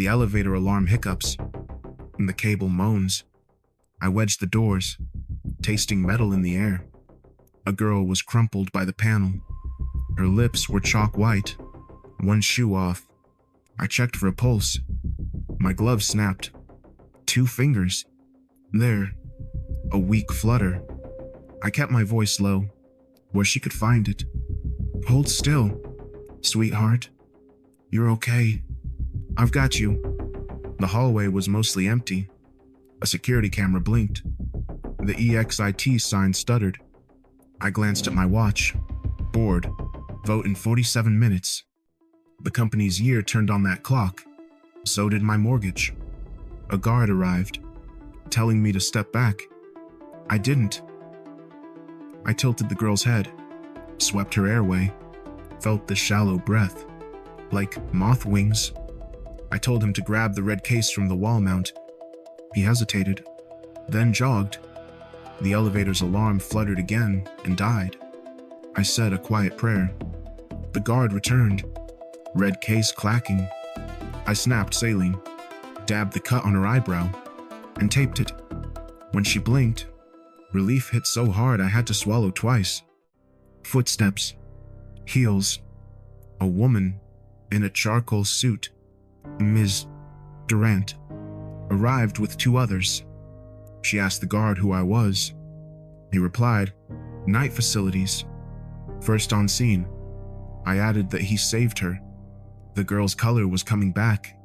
The elevator alarm hiccups, and the cable moans. I wedged the doors, tasting metal in the air. A girl was crumpled by the panel. Her lips were chalk white, one shoe off. I checked for a pulse. My glove snapped. 2 fingers. There. A weak flutter. I kept my voice low, where she could find it. Hold still, sweetheart. You're okay. I've got you. The hallway was mostly empty. A security camera blinked. The EXIT sign stuttered. I glanced at my watch. Bored. Vote in 47 minutes. The company's year turned on that clock. So did my mortgage. A guard arrived, telling me to step back. I didn't. I tilted the girl's head, swept her airway, felt the shallow breath, like moth wings. I told him to grab the red case from the wall mount. He hesitated, then jogged. The elevator's alarm fluttered again and died. I said a quiet prayer. The guard returned, red case clacking. I snapped saline, dabbed the cut on her eyebrow, and taped it. When she blinked, relief hit so hard I had to swallow twice. Footsteps, heels, a woman in a charcoal suit, Ms. Durant, arrived with 2 others. She asked the guard who I was. He replied, "Night facilities. First on scene." I added that he saved her. The girl's color was coming back.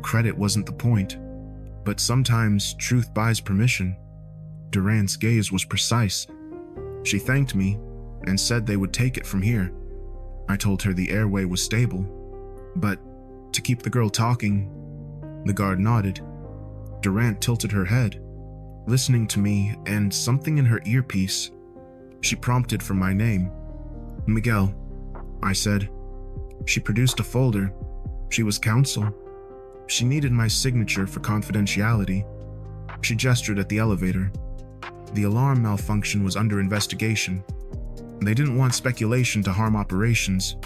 Credit wasn't the point, but sometimes truth buys permission. Durant's gaze was precise. She thanked me and said they would take it from here. I told her the airway was stable, but to keep the girl talking. The guard nodded. Durant tilted her head, listening to me, and something in her earpiece. She prompted for my name. "Miguel," I said. She produced a folder. She was counsel. She needed my signature for confidentiality. She gestured at the elevator. The alarm malfunction was under investigation. They didn't want speculation to harm operations.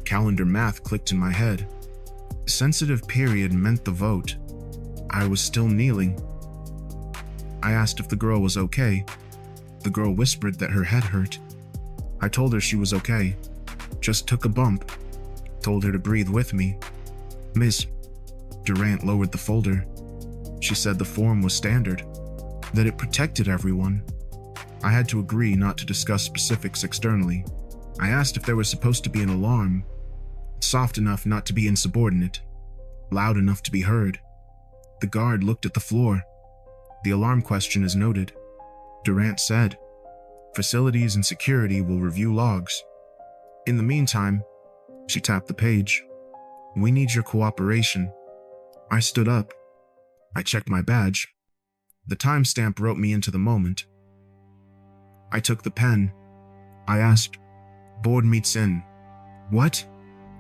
Calendar math clicked in my head. Sensitive period meant the vote. I was still kneeling. I asked if the girl was okay. The girl whispered that her head hurt. I told her she was okay. Just took a bump. Told her to breathe with me. "Miss..." Durant lowered the folder. She said the form was standard, that it protected everyone. I had to agree not to discuss specifics externally. I asked if there was supposed to be an alarm, soft enough not to be insubordinate, loud enough to be heard. The guard looked at the floor. "The alarm question is noted." Durant said, "Facilities and security will review logs. In the meantime," she tapped the page, "we need your cooperation." I stood up. I checked my badge. The timestamp wrote me into the moment. I took the pen. I asked, "Board meets in..." "What?"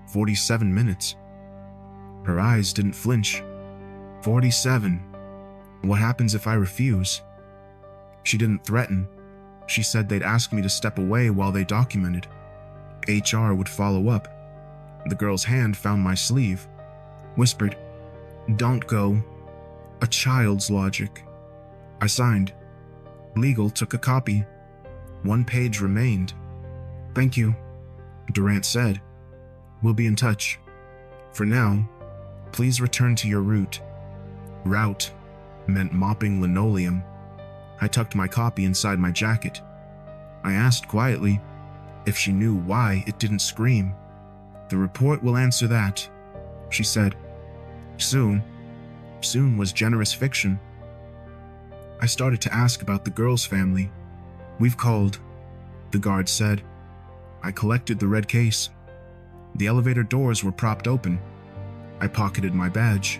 47 minutes. Her eyes didn't flinch. 47. What happens if I refuse? She didn't threaten. She said they'd ask me to step away while they documented. HR would follow up. The girl's hand found my sleeve, whispered, "Don't go." A child's logic. I signed. Legal took a copy. 1 page remained. "Thank you," Durant said. "We'll be in touch. For now, please return to your route." Route meant mopping linoleum. I tucked my copy inside my jacket. I asked quietly if she knew why it didn't scream. "The report will answer that," she said. Soon. Soon was generous fiction. I started to ask about the girl's family. "We've called," the guard said. I collected the red case. The elevator doors were propped open. I pocketed my badge.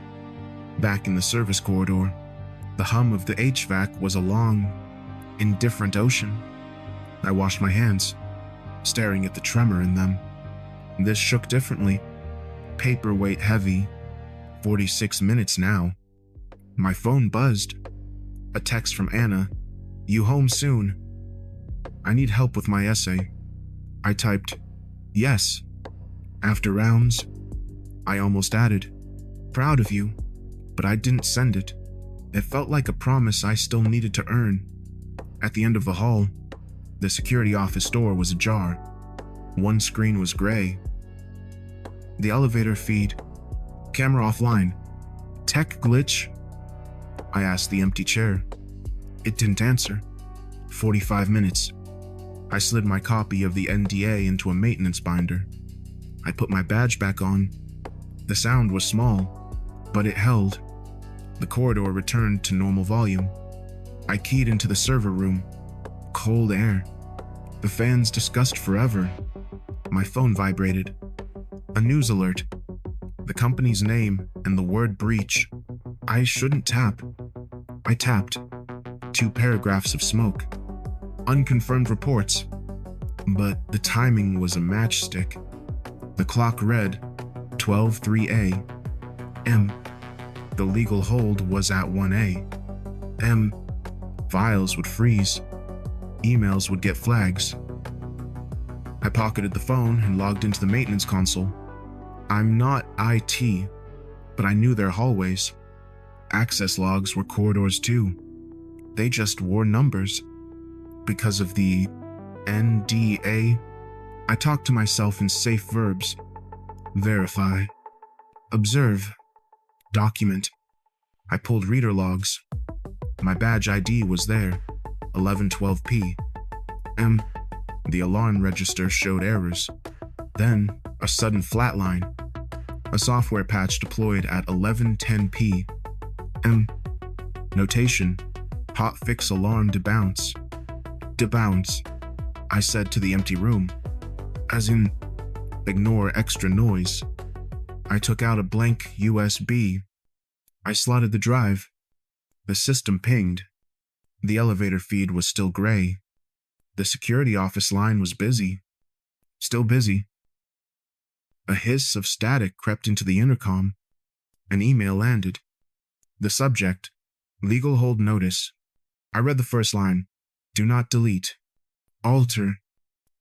Back in the service corridor, the hum of the HVAC was a long, indifferent ocean. I washed my hands, staring at the tremor in them. This shook differently. Paperweight heavy. 46 minutes now. My phone buzzed. A text from Anna. "You home soon? I need help with my essay." I typed, "Yes." After rounds, I almost added, Proud of you, but I didn't send it. It felt like a promise I still needed to earn. At the end of the hall, the security office door was ajar. One screen was gray. The elevator feed. Camera offline. Tech glitch? I asked the empty chair. It didn't answer. 45 minutes. I slid my copy of the NDA into a maintenance binder. I put my badge back on. The sound was small, but it held. The corridor returned to normal volume. I keyed into the server room. Cold air. The fans discussed forever. My phone vibrated. A news alert. The company's name and the word breach. I shouldn't tap. I tapped. 2 paragraphs of smoke. Unconfirmed reports. But the timing was a matchstick. The clock read 12:03 a.m. The legal hold was at 1 a.m. Files would freeze. Emails would get flags. I pocketed the phone and logged into the maintenance console. I'm not IT, but I knew their hallways. Access logs were corridors too. They just wore numbers. Because of the NDA, I talked to myself in safe verbs. Verify. Observe. Document. I pulled reader logs. My badge ID was there. 11:12 p.m. The alarm register showed errors. Then, a sudden flatline. A software patch deployed at 11:10 p.m. Notation. Hotfix alarm debounce. Debounce, I said to the empty room. As in, ignore extra noise. I took out a blank USB. I slotted the drive. The system pinged. The elevator feed was still gray. The security office line was busy. Still busy. A hiss of static crept into the intercom. An email landed. The subject, legal hold notice. I read the first line. Do not delete, alter,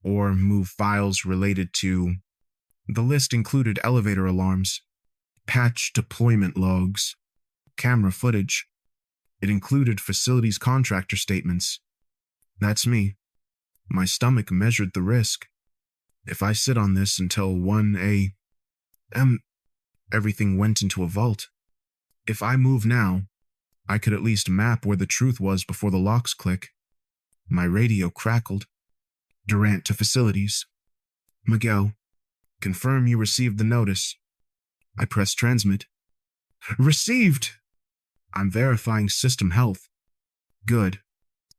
or move files related to. The list included elevator alarms, patch deployment logs, camera footage. It included facilities contractor statements. That's me. My stomach measured the risk. If I sit on this until 1 a.m., everything went into a vault. If I move now, I could at least map where the truth was before the locks click. My radio crackled. Durant to facilities. Miguel, confirm you received the notice. I pressed transmit. Received! I'm verifying system health. Good,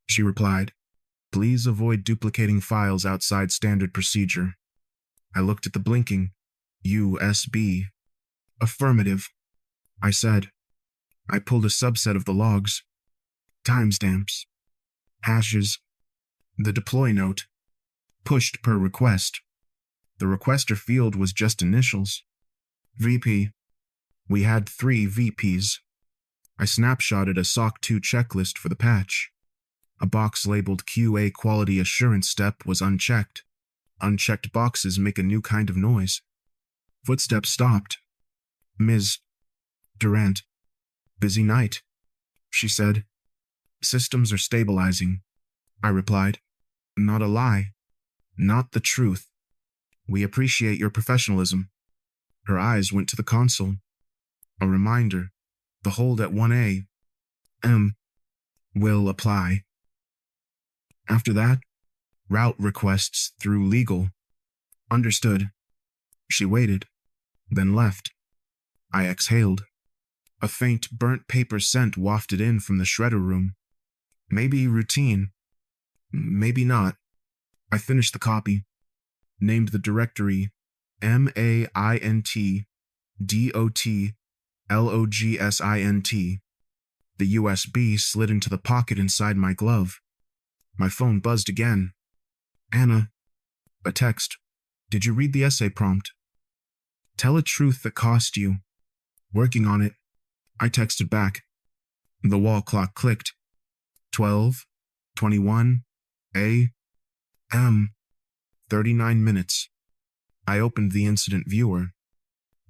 she replied. Please avoid duplicating files outside standard procedure. I looked at the blinking USB. Affirmative, I said. I pulled a subset of the logs. Timestamps. Hashes. The deploy note. Pushed per request. The requester field was just initials. VP. We had 3 VPs. I snapshotted a SOC 2 checklist for the patch. A box labeled QA quality assurance step was unchecked. Unchecked boxes make a new kind of noise. Footsteps stopped. Ms. Durant. Busy night, she said. Systems are stabilizing, I replied. Not a lie. Not the truth. We appreciate your professionalism. Her eyes went to the console. A reminder. The hold at 1 a.m. will apply. After that, route requests through legal. Understood. She waited, then left. I exhaled. A faint burnt paper scent wafted in from the shredder room. Maybe routine. Maybe not. I finished the copy. Named the directory MAINTDOTLOGSINT. The USB slid into the pocket inside my glove. My phone buzzed again. Anna. A text. Did you read the essay prompt? Tell a truth that cost you. Working on it. I texted back. The wall clock clicked. 12:21 a.m. 39 minutes. I opened the incident viewer.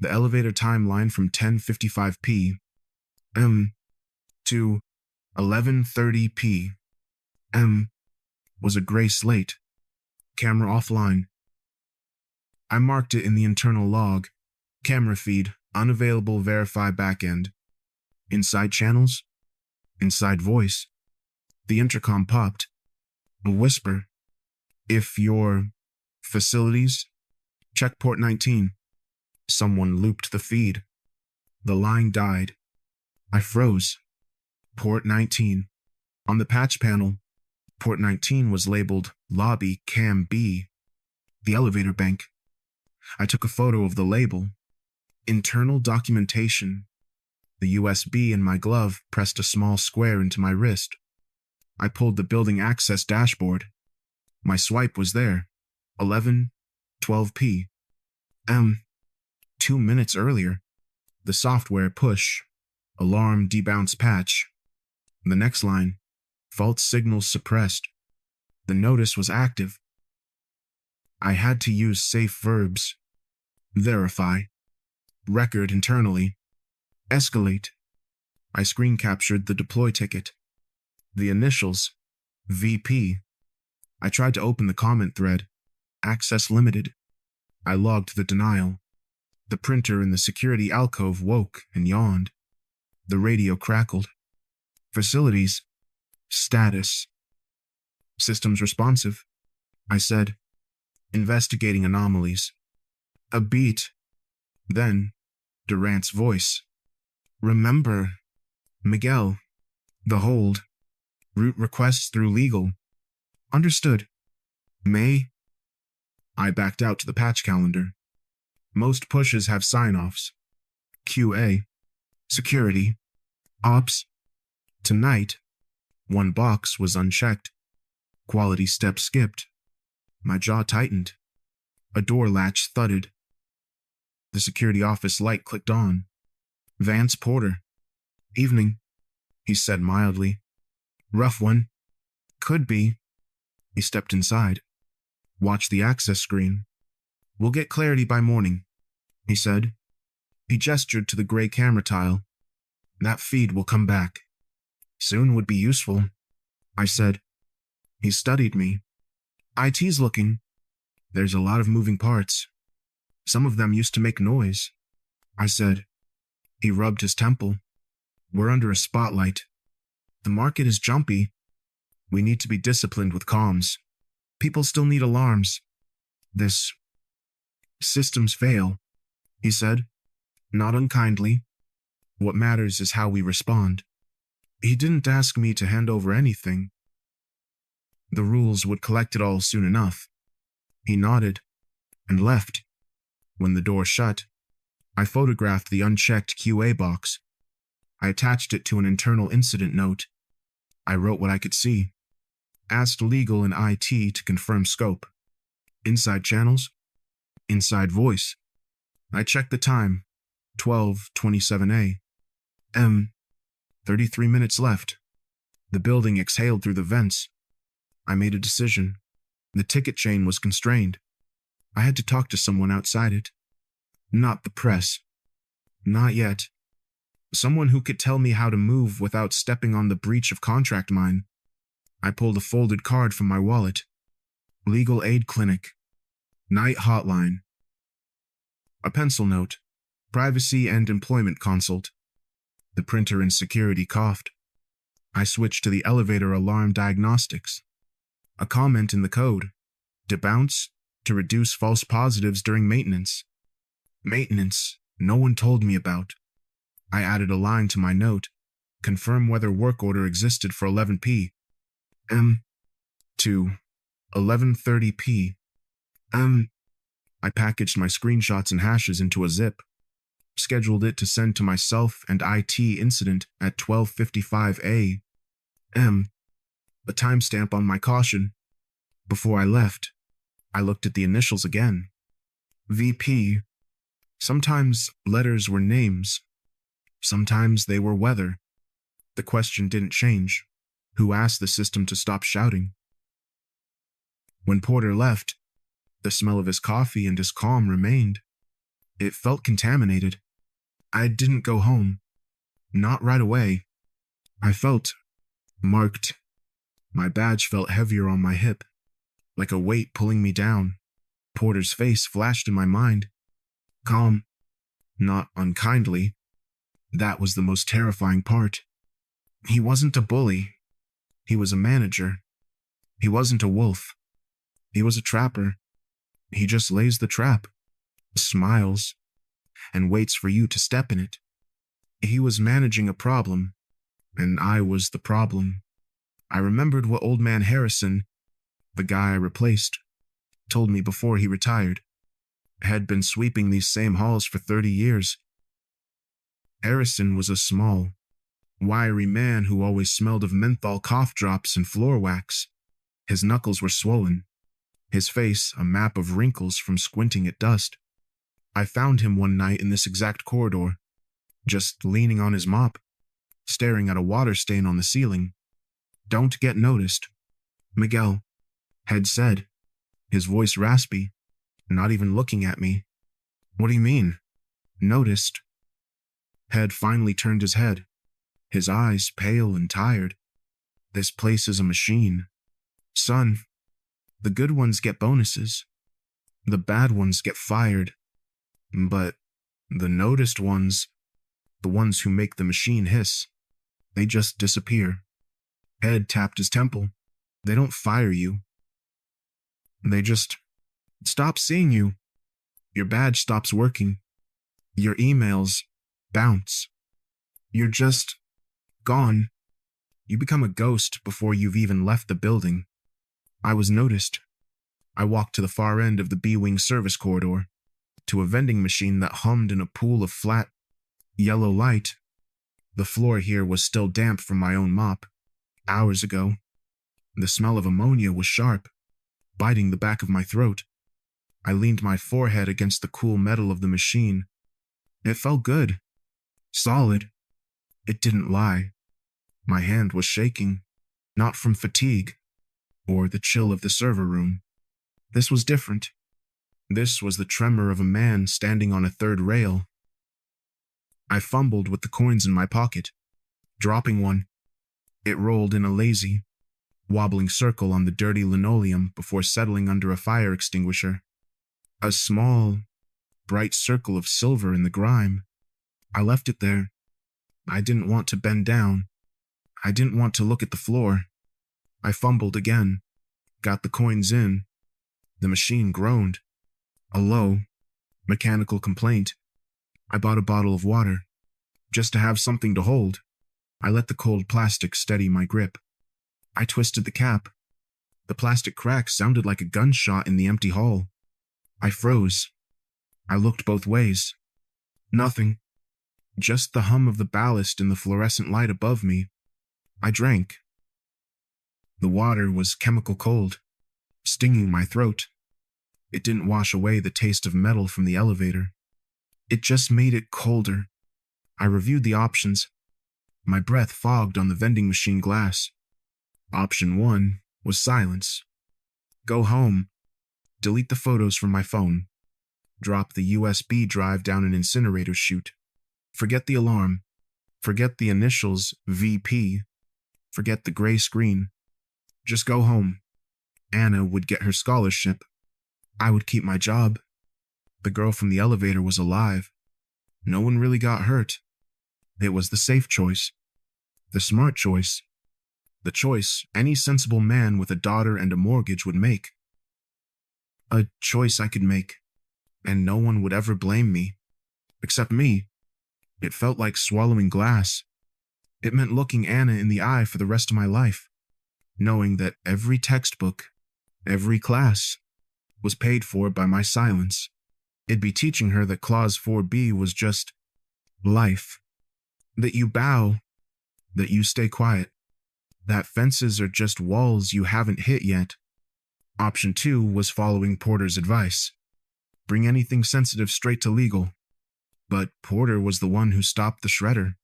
The elevator timeline from 10:55 p.m. to 11:30 p.m. was a gray slate. Camera offline. I marked it in the internal log. Camera feed, unavailable, verify backend. Inside channels, inside voice. The intercom popped. A whisper. If your facilities, check port 19. Someone looped the feed. The line died. I froze. Port 19. On the patch panel, port 19 was labeled Lobby Cam B, the elevator bank. I took a photo of the label. Internal documentation. The USB in my glove pressed a small square into my wrist. I pulled the building access dashboard. My swipe was there. 11:12 p.m. 2 minutes earlier. The software push. Alarm debounce patch. The next line. Fault signals suppressed. The notice was active. I had to use safe verbs. Verify. Record internally. Escalate. I screen captured the deploy ticket. The initials. VP. I tried to open the comment thread. Access limited. I logged the denial. The printer in the security alcove woke and yawned. The radio crackled. Facilities. Status. Systems responsive. I said. Investigating anomalies. A beat. Then, Durant's voice. Remember, Miguel. The hold. Route requests through legal. Understood. May. I backed out to the patch calendar. Most pushes have sign-offs. QA. Security. Ops. Tonight. One box was unchecked. Quality step skipped. My jaw tightened. A door latch thudded. The security office light clicked on. Vance Porter. Evening, he said mildly. Rough one. Could be. He stepped inside. Watched the access screen. We'll get clarity by morning, he said. He gestured to the gray camera tile. That feed will come back. Soon would be useful, I said. He studied me. IT's looking. There's a lot of moving parts. Some of them used to make noise, I said. He rubbed his temple. We're under a spotlight. The market is jumpy. We need to be disciplined with comms. People still need alarms. This systems fail, he said, not unkindly. What matters is how we respond. He didn't ask me to hand over anything. The rules would collect it all soon enough. He nodded and left. When the door shut, I photographed the unchecked QA box. I attached it to an internal incident note. I wrote what I could see. Asked legal and IT to confirm scope. Inside channels. Inside voice. I checked the time. 12:27 a.m. 33 minutes left. The building exhaled through the vents. I made a decision. The ticket chain was constrained. I had to talk to someone outside it. Not the press. Not yet. Someone who could tell me how to move without stepping on the breach of contract mine. I pulled a folded card from my wallet. Legal aid clinic. Night hotline. A pencil note. Privacy and employment consult. The printer in security coughed. I switched to the elevator alarm diagnostics. A comment in the code. Debounce to reduce false positives during maintenance. Maintenance no one told me about. I added a line to my note. Confirm whether work order existed for 11 p.m. to 11:30 p.m. I packaged my screenshots and hashes into a zip. Scheduled it to send to myself and IT incident at 12:55 a.m. A timestamp on my caution. Before I left, I looked at the initials again. VP. Sometimes letters were names. Sometimes they were weather. The question didn't change. Who asked the system to stop shouting? When Porter left, the smell of his coffee and his calm remained. It felt contaminated. I didn't go home. Not right away. I felt marked. My badge felt heavier on my hip, like a weight pulling me down. Porter's face flashed in my mind. Calm, not unkindly. That was the most terrifying part. He wasn't a bully. He was a manager. He wasn't a wolf. He was a trapper. He just lays the trap, smiles, and waits for you to step in it. He was managing a problem, and I was the problem. I remembered what Old Man Harrison, the guy I replaced, told me before he retired. Had been sweeping these same halls for 30 years. Harrison was a small, wiry man who always smelled of menthol cough drops and floor wax. His knuckles were swollen, his face a map of wrinkles from squinting at dust. I found him one night in this exact corridor, just leaning on his mop, staring at a water stain on the ceiling. "Don't get noticed," Miguel had said, his voice raspy, not even looking at me. "What do you mean? Noticed?" Had finally turned his head, his eyes pale and tired. "This place is a machine. Son, the good ones get bonuses. The bad ones get fired. But the noticed ones, the ones who make the machine hiss, they just disappear." Ed tapped his temple. "They don't fire you. They just stop seeing you. Your badge stops working. Your emails bounce. You're just gone. You become a ghost before you've even left the building." I was noticed. I walked to the far end of the B-Wing service corridor, to a vending machine that hummed in a pool of flat, yellow light. The floor here was still damp from my own mop, hours ago. The smell of ammonia was sharp, biting the back of my throat. I leaned my forehead against the cool metal of the machine. It felt good. Solid. It didn't lie. My hand was shaking, not from fatigue, or the chill of the server room. This was different. This was the tremor of a man standing on a third rail. I fumbled with the coins in my pocket, dropping one. It rolled in a lazy, wobbling circle on the dirty linoleum before settling under a fire extinguisher. A small, bright circle of silver in the grime. I left it there. I didn't want to bend down. I didn't want to look at the floor. I fumbled again, got the coins in. The machine groaned. A low, mechanical complaint. I bought a bottle of water, just to have something to hold. I let the cold plastic steady my grip. I twisted the cap. The plastic crack sounded like a gunshot in the empty hall. I froze. I looked both ways. Nothing. Just the hum of the ballast in the fluorescent light above me. I drank. The water was chemical cold, stinging my throat. It didn't wash away the taste of metal from the elevator. It just made it colder. I reviewed the options. My breath fogged on the vending machine glass. Option 1 was silence. Go home. Delete the photos from my phone. Drop the USB drive down an incinerator chute. Forget the alarm. Forget the initials VP. Forget the gray screen. Just go home. Anna would get her scholarship. I would keep my job. The girl from the elevator was alive. No one really got hurt. It was the safe choice. The smart choice. The choice any sensible man with a daughter and a mortgage would make. A choice I could make, and no one would ever blame me. Except me. It felt like swallowing glass. It meant looking Anna in the eye for the rest of my life, knowing that every textbook, every class, was paid for by my silence. It'd be teaching her that Clause 4B was just life. That you bow, that you stay quiet, that fences are just walls you haven't hit yet. Option 2 was following Porter's advice. Bring anything sensitive straight to legal. But Porter was the one who stopped the shredder.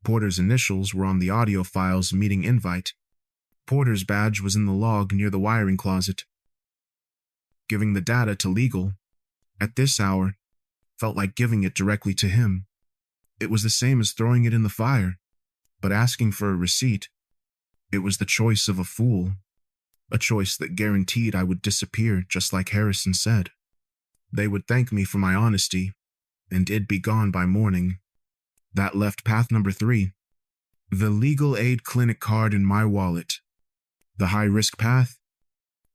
Porter's initials were on the audio file's meeting invite. Porter's badge was in the log near the wiring closet. Giving the data to legal. At this hour, felt like giving it directly to him. It was the same as throwing it in the fire, but asking for a receipt. It was the choice of a fool, a choice that guaranteed I would disappear just like Harrison said. They would thank me for my honesty, and it'd be gone by morning. That left path number 3, the legal aid clinic card in my wallet. The high-risk path,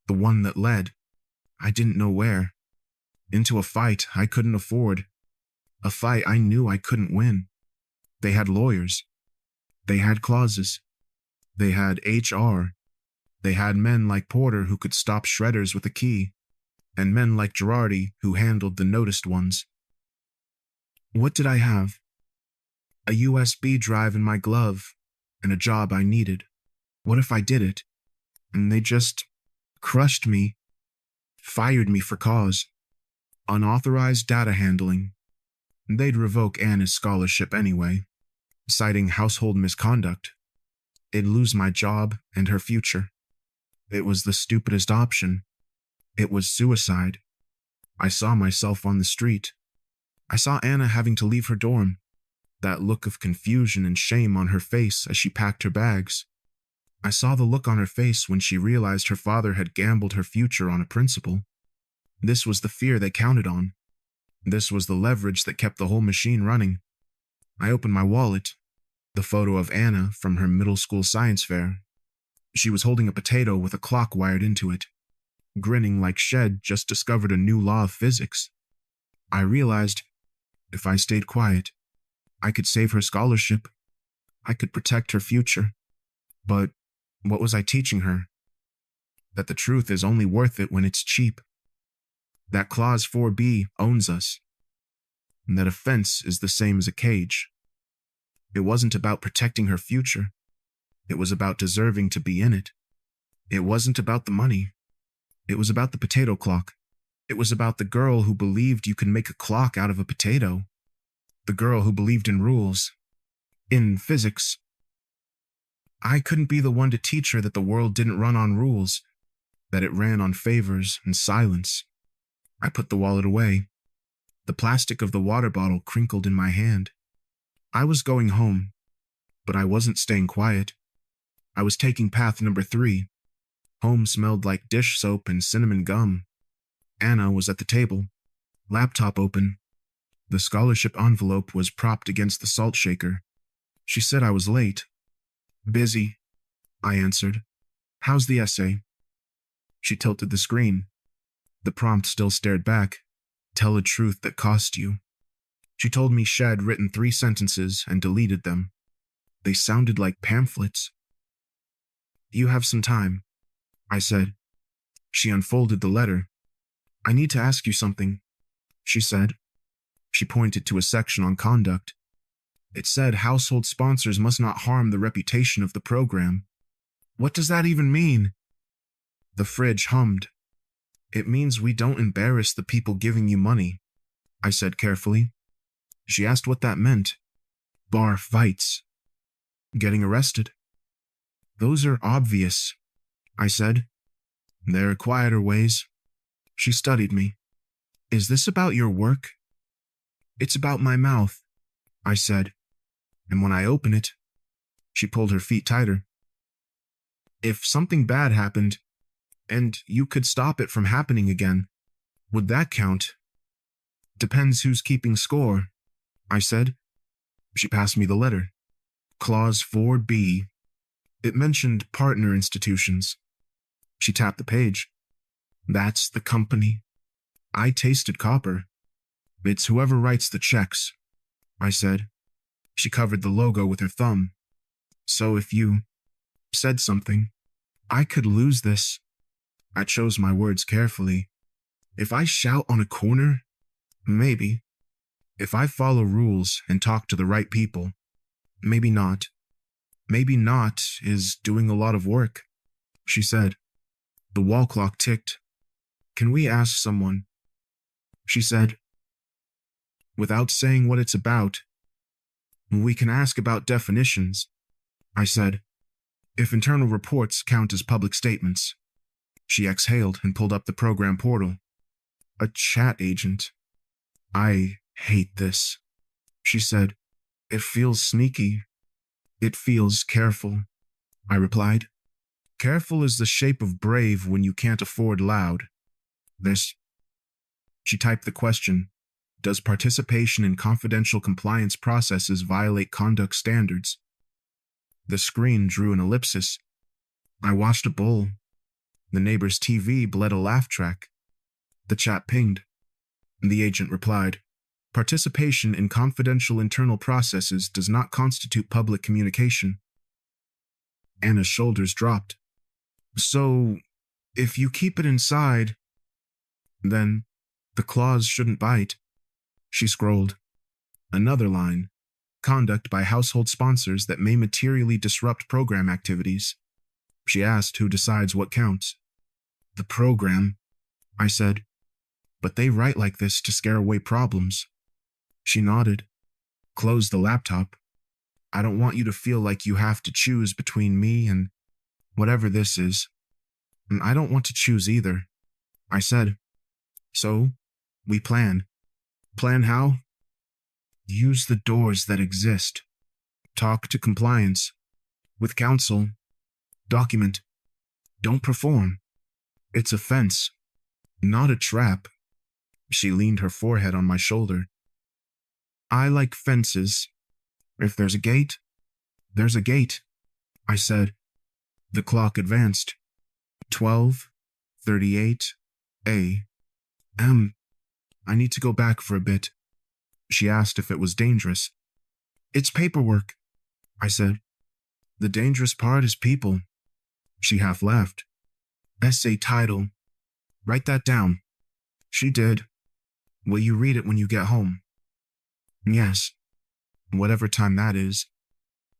the one that led, I didn't know where, into a fight I couldn't afford, a fight I knew I couldn't win. They had lawyers. They had clauses. They had HR. They had men like Porter who could stop shredders with a key, and men like Girardi who handled the noticed ones. What did I have? A USB drive in my glove, and a job I needed. What if I did it, and they just crushed me, fired me for cause, unauthorized data handling? They'd revoke Anna's scholarship anyway, citing household misconduct. It'd lose my job and her future. It was the stupidest option. It was suicide. I saw myself on the street. I saw Anna having to leave her dorm, that look of confusion and shame on her face as she packed her bags. I saw the look on her face when she realized her father had gambled her future on a principle. This was the fear they counted on. This was the leverage that kept the whole machine running. I opened my wallet, the photo of Anna from her middle school science fair. She was holding a potato with a clock wired into it, grinning like Shed just discovered a new law of physics. I realized, if I stayed quiet, I could save her scholarship. I could protect her future. But what was I teaching her? That the truth is only worth it when it's cheap. That Clause 4B owns us. And that a fence is the same as a cage. It wasn't about protecting her future. It was about deserving to be in it. It wasn't about the money. It was about the potato clock. It was about the girl who believed you could make a clock out of a potato. The girl who believed in rules. In physics. I couldn't be the one to teach her that the world didn't run on rules, that it ran on favors and silence. I put the wallet away. The plastic of the water bottle crinkled in my hand. I was going home, but I wasn't staying quiet. I was taking path number 3. Home smelled like dish soap and cinnamon gum. Anna was at the table, laptop open. The scholarship envelope was propped against the salt shaker. She said I was late. Busy, I answered. How's the essay? She tilted the screen. The prompt still stared back. Tell a truth that cost you. She told me Shed written 3 sentences and deleted them. They sounded like pamphlets. You have some time, I said. She unfolded the letter. I need to ask you something, she said. She pointed to a section on conduct. It said household sponsors must not harm the reputation of the program. What does that even mean? The fridge hummed. It means we don't embarrass the people giving you money, I said carefully. She asked what that meant. Bar fights. Getting arrested. Those are obvious, I said. There are quieter ways. She studied me. Is this about your work? It's about my mouth, I said. And when I open it, she pulled her feet tighter. If something bad happened, and you could stop it from happening again, would that count? Depends who's keeping score, I said. She passed me the letter. Clause 4B. It mentioned partner institutions. She tapped the page. That's the company. I tasted copper. It's whoever writes the checks, I said. She covered the logo with her thumb. So if you said something, I could lose this. I chose my words carefully. If I shout on a corner, maybe. If I follow rules and talk to the right people, maybe not. Maybe not is doing a lot of work, she said. The wall clock ticked. Can we ask someone? She said. Without saying what it's about. We can ask about definitions, I said. If internal reports count as public statements. She exhaled and pulled up the program portal. A chat agent. I Hate this, she said. It feels sneaky. It feels careful, I replied. Careful is the shape of brave when you can't afford loud. This. She typed the question. Does participation in confidential compliance processes violate conduct standards? The screen drew an ellipsis. I watched a bull. The neighbor's TV bled a laugh track. The chat pinged. The agent replied, participation in confidential internal processes does not constitute public communication. Anna's shoulders dropped. So, if you keep it inside, then the claws shouldn't bite. She scrolled. Another line. Conduct by household sponsors that may materially disrupt program activities. She asked who decides what counts. The program, I said. But they write like this to scare away problems. She nodded. Closed the laptop. I don't want you to feel like you have to choose between me and whatever this is. And I don't want to choose either, I said. So, we plan. Plan how? Use the doors that exist. Talk to compliance. With counsel. Document. Don't perform. It's a fence, not a trap. She leaned her forehead on my shoulder. I like fences. If there's a gate, there's a gate, I said. The clock advanced. 12:38 a.m. I need to go back for a bit. She asked if it was dangerous. It's paperwork, I said. The dangerous part is people. She half laughed. Essay title. Write that down. She did. Will you read it when you get home? Yes. Whatever time that is.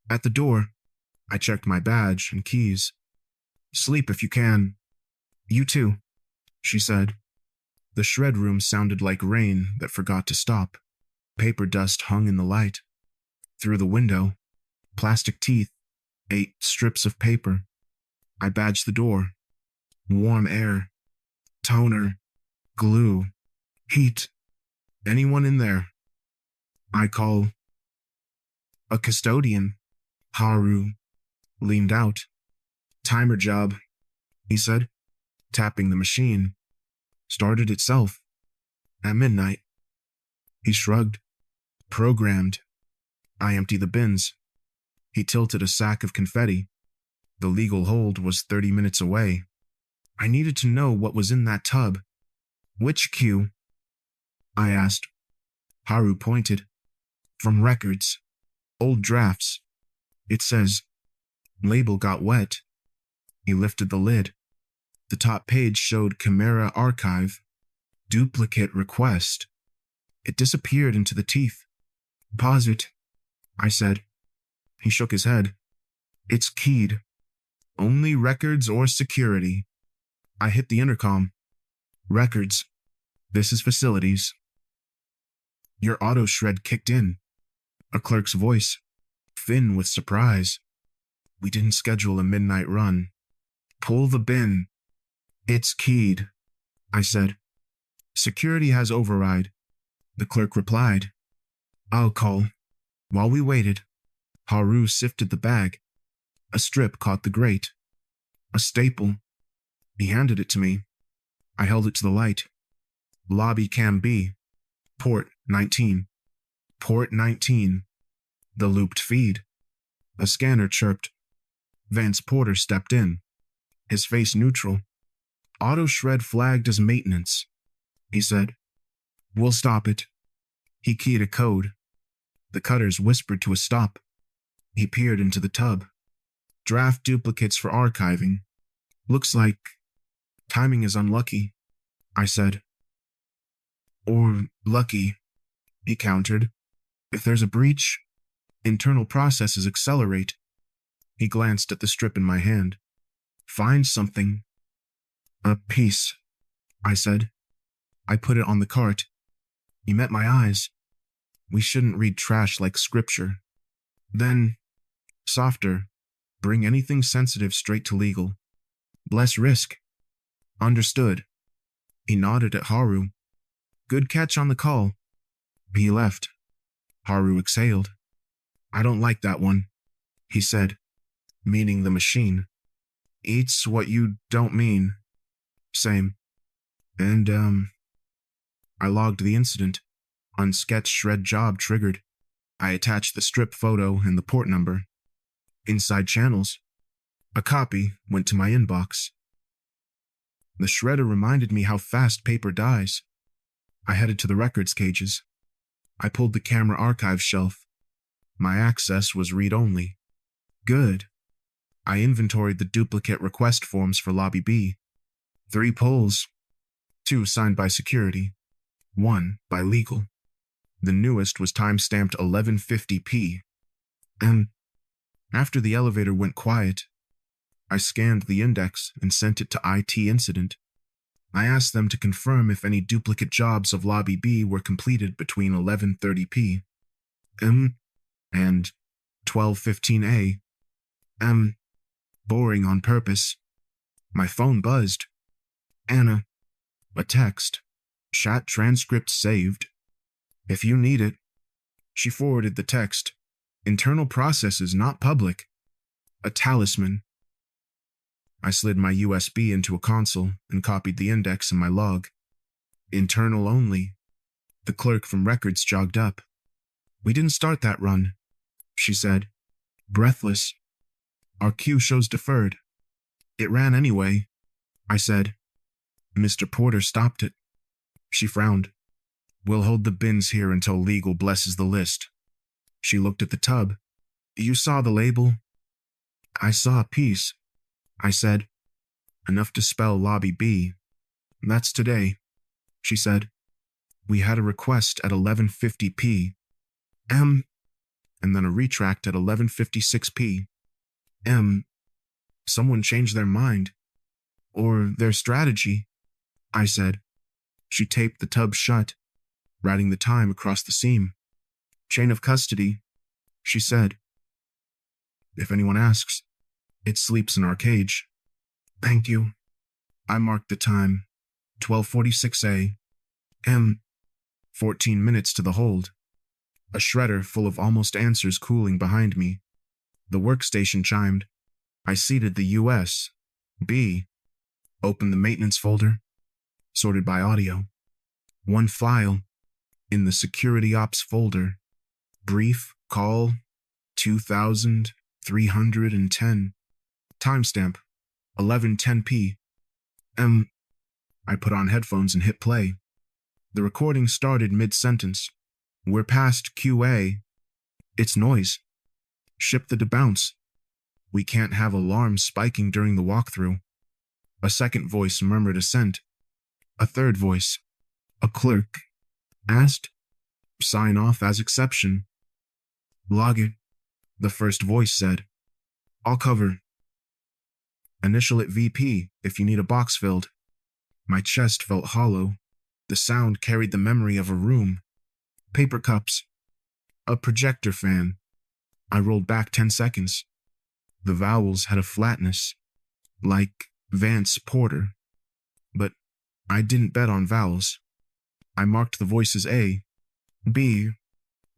At the door, I checked my badge and keys. Sleep if you can. You too, she said. The shred room sounded like rain that forgot to stop. Paper dust hung in the light. Through the window, plastic teeth ate strips of paper. I badged the door. Warm air. Toner. Glue. Heat. Anyone in there? I call. A custodian. Haru leaned out. Timer job, he said, tapping the machine. Started itself. At midnight. He shrugged. Programmed. I empty the bins. He tilted a sack of confetti. The legal hold was 30 minutes away. I needed to know what was in that tub. Which queue? I asked. Haru pointed. From records. Old drafts. It says, label got wet. He lifted the lid. The top page showed Chimera Archive. Duplicate request. It disappeared into the teeth. Pause it, I said. He shook his head. It's keyed. Only records or security. I hit the intercom. Records. This is facilities. Your auto shred kicked in. A clerk's voice, thin with surprise. We didn't schedule a midnight run. Pull the bin. It's keyed, I said. Security has override. The clerk replied. I'll call. While we waited, Haru sifted the bag. A strip caught the grate. A staple. He handed it to me. I held it to the light. Lobby Cam B. Port 19. Port 19. The looped feed. A scanner chirped. Vance Porter stepped in. His face neutral. Auto shred flagged as maintenance, he said. We'll stop it. He keyed a code. The cutters whispered to a stop. He peered into the tub. Draft duplicates for archiving. Looks like timing is unlucky, I said. Or lucky, he countered. If there's a breach, internal processes accelerate. He glanced at the strip in my hand. Find something. A piece, I said. I put it on the cart. He met my eyes. We shouldn't read trash like scripture. Then, softer, bring anything sensitive straight to legal. Less risk. Understood. He nodded at Haru. Good catch on the call. He left. Haru exhaled. I don't like that one, he said, meaning the machine. Eats what you don't mean. Same. And, I logged the incident. On sketch shred job triggered. I attached the strip photo and the port number. Inside channels. A copy went to my inbox. The shredder reminded me how fast paper dies. I headed to the records cages. I pulled the camera archive shelf. My access was read-only. Good. I inventoried the duplicate request forms for Lobby B. 3 pulls. 2 signed by security. 1 by legal. The newest was time-stamped 11:50 p.m. After the elevator went quiet, I scanned the index and sent it to IT Incident. I asked them to confirm if any duplicate jobs of Lobby B were completed between 11:30 p.m. and 12:15 a.m. Boring on purpose. My phone buzzed. Anna. A text. Chat transcript saved. If you need it. She forwarded the text. Internal processes not public. A talisman. I slid my USB into a console and copied the index in my log. Internal only. The clerk from records jogged up. We didn't start that run, she said, breathless. Our queue shows deferred. It ran anyway, I said. Mr. Porter stopped it. She frowned. We'll hold the bins here until legal blesses the list. She looked at the tub. You saw the label? I saw a piece, I said. Enough to spell Lobby B. That's today, she said. We had a request at 11:50 p.m. and then a retract at 11:56 p.m. Someone changed their mind. Or their strategy, I said. She taped the tub shut, writing the time across the seam. Chain of custody, she said. If anyone asks, it sleeps in our cage. Thank you. I marked the time, 12:46 a.m. 14 minutes to the hold. A shredder full of almost answers cooling behind me. The workstation chimed. I seated the US, B, opened the maintenance folder, sorted by audio. One file, in the security ops folder, brief call 2310. Timestamp 11:10 p.m. I put on headphones and hit play. The recording started mid-sentence. We're past QA. It's noise. Ship the debounce. We can't have alarms spiking during the walkthrough. A second voice murmured assent. A third voice, a clerk, asked, sign off as exception. Log it, the first voice said. I'll cover. Initial at VP if you need a box filled. My chest felt hollow. The sound carried the memory of a room. Paper cups. A projector fan. I rolled back 10 seconds. The vowels had a flatness, like Vance Porter. But I didn't bet on vowels. I marked the voices A, B,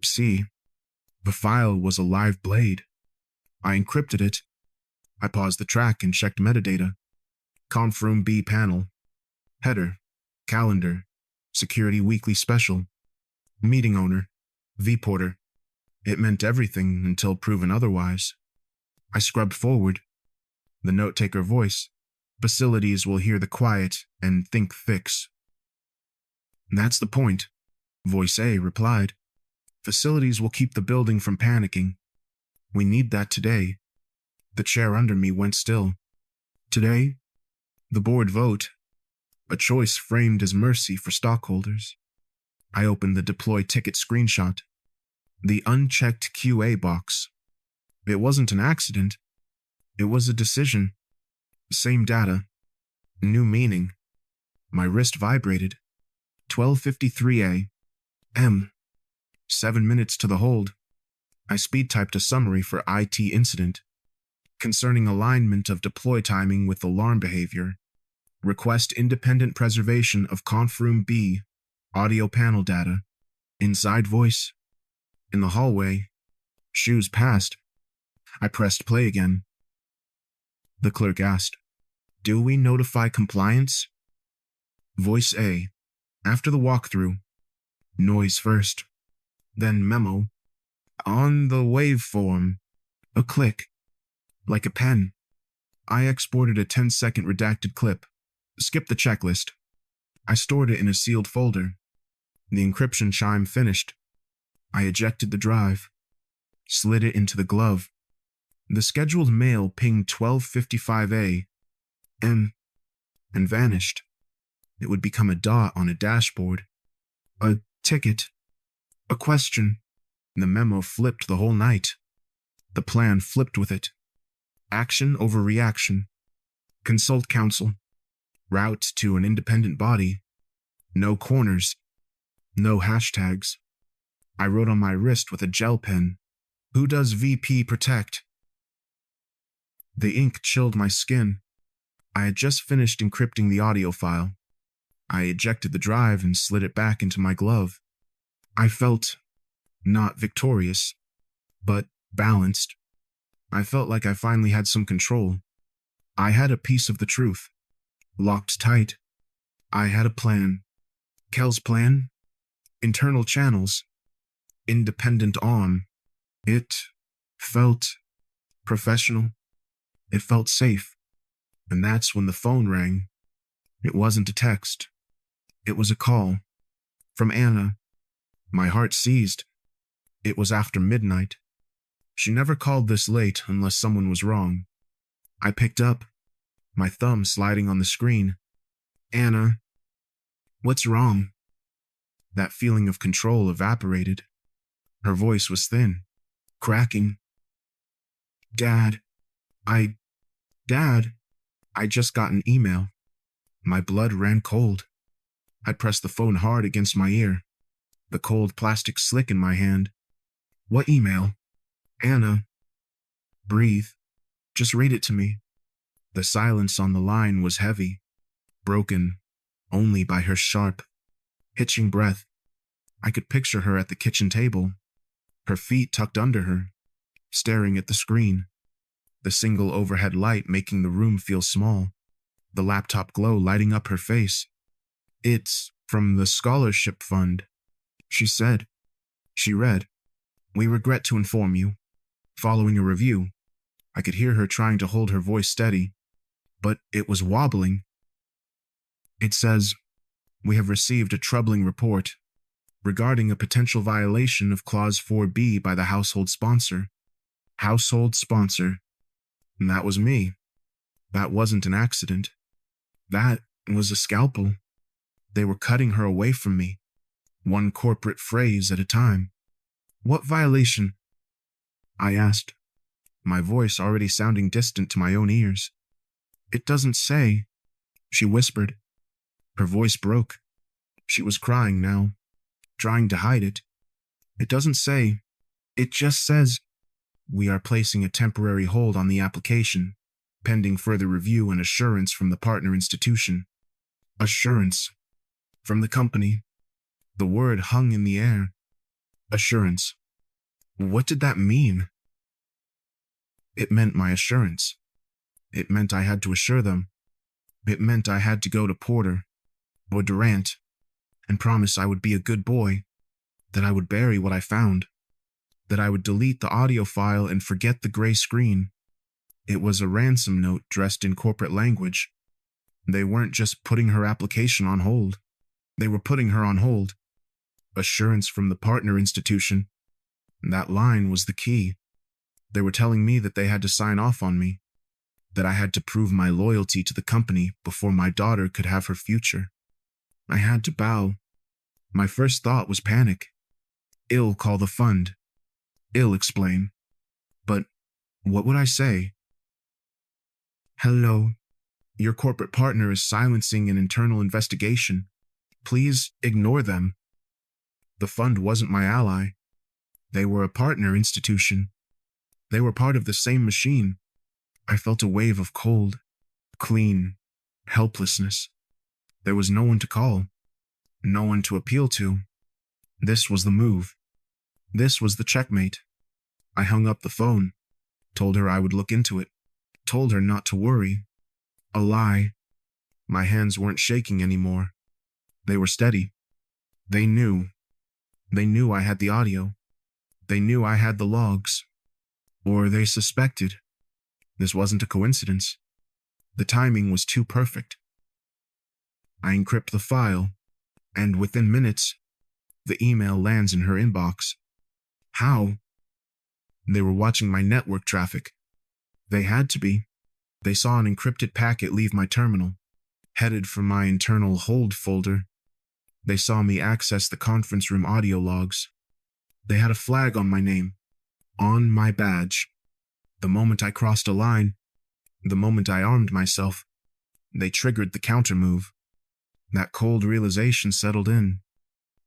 C. The file was a live blade. I encrypted it. I paused the track and checked metadata. Confroom B panel. Header. Calendar. Security weekly special. Meeting owner. V Porter. It meant everything until proven otherwise. I scrubbed forward. The note-taker voice. Facilities will hear the quiet and think fix. That's the point, Voice A replied. Facilities will keep the building from panicking. We need that today. The chair under me went still. Today? The board vote. A choice framed as mercy for stockholders. I opened the deploy ticket screenshot. The unchecked QA box. It wasn't an accident. It was a decision. Same data. New meaning. My wrist vibrated. 12:53 a.m. 7 minutes to the hold. I speed-typed a summary for IT incident. Concerning alignment of deploy timing with alarm behavior. Request independent preservation of Confroom B audio panel data. Inside voice. In the hallway. Shoes passed. I pressed play again. The clerk asked, "Do we notify compliance?" Voice A. After the walkthrough. Noise first. Then memo. On the waveform. A click. Like a pen. I exported a 10-second redacted clip. Skipped the checklist. I stored it in a sealed folder. The encryption chime finished. I ejected the drive. Slid it into the glove. The scheduled mail pinged 12:55 a.m. and vanished. It would become a dot on a dashboard. A ticket. A question. The memo flipped the whole night. The plan flipped with it. Action over reaction. Consult counsel. Route to an independent body. No corners. No hashtags. I wrote on my wrist with a gel pen. Who does VP protect? The ink chilled my skin. I had just finished encrypting the audio file. I ejected the drive and slid it back into my glove. I felt not victorious, but balanced. I felt like I finally had some control. I had a piece of the truth, locked tight. I had a plan. Kel's plan? Internal channels. Independent on. It felt professional. It felt safe. And that's when the phone rang. It wasn't a text. It was a call. From Anna. My heart seized. It was after midnight. She never called this late unless someone was wrong. I picked up, my thumb sliding on the screen. Anna. What's wrong? That feeling of control evaporated. Her voice was thin, cracking. Dad, I just got an email. My blood ran cold. I pressed the phone hard against my ear, the cold plastic slick in my hand. What email? Anna. Breathe. Just read it to me. The silence on the line was heavy, broken only by her sharp, hitching breath. I could picture her at the kitchen table, her feet tucked under her, staring at the screen, the single overhead light making the room feel small, the laptop glow lighting up her face. It's from the scholarship fund, she said. She read, "We regret to inform you." Following a review, I could hear her trying to hold her voice steady, but it was wobbling. It says, "We have received a troubling report regarding a potential violation of Clause 4B by the household sponsor." Household sponsor. And that was me. That wasn't an accident. That was a scalpel. They were cutting her away from me, one corporate phrase at a time. What violation? I asked, my voice already sounding distant to my own ears. It doesn't say, she whispered. Her voice broke. She was crying now, trying to hide it. It doesn't say. It just says, "We are placing a temporary hold on the application, pending further review and assurance from the partner institution." Assurance. From the company. The word hung in the air. Assurance. What did that mean? It meant my assurance. It meant I had to assure them. It meant I had to go to Porter or Durant and promise I would be a good boy, that I would bury what I found, that I would delete the audio file and forget the gray screen. It was a ransom note dressed in corporate language. They weren't just putting her application on hold. They were putting her on hold. Assurance from the partner institution. That line was the key. They were telling me that they had to sign off on me, that I had to prove my loyalty to the company before my daughter could have her future. I had to bow. My first thought was panic. I'll call the fund. I'll explain. But what would I say? "Hello. Your corporate partner is silencing an internal investigation. Please ignore them." The fund wasn't my ally. They were a partner institution. They were part of the same machine. I felt a wave of cold, clean helplessness. There was no one to call, no one to appeal to, This was the move. This was the checkmate. I hung up the phone, told her I would look into it, told her not to worry. A lie. My hands weren't shaking anymore. They were steady. They knew. They knew I had the audio. They knew I had the logs. Or they suspected. This wasn't a coincidence. The timing was too perfect. I encrypt the file, and within minutes, the email lands in her inbox. How? They were watching my network traffic. They had to be. They saw an encrypted packet leave my terminal, headed for my internal hold folder. They saw me access the conference room audio logs. They had a flag on my name, on my badge. The moment I crossed a line, the moment I armed myself, they triggered the countermove. That cold realization settled in.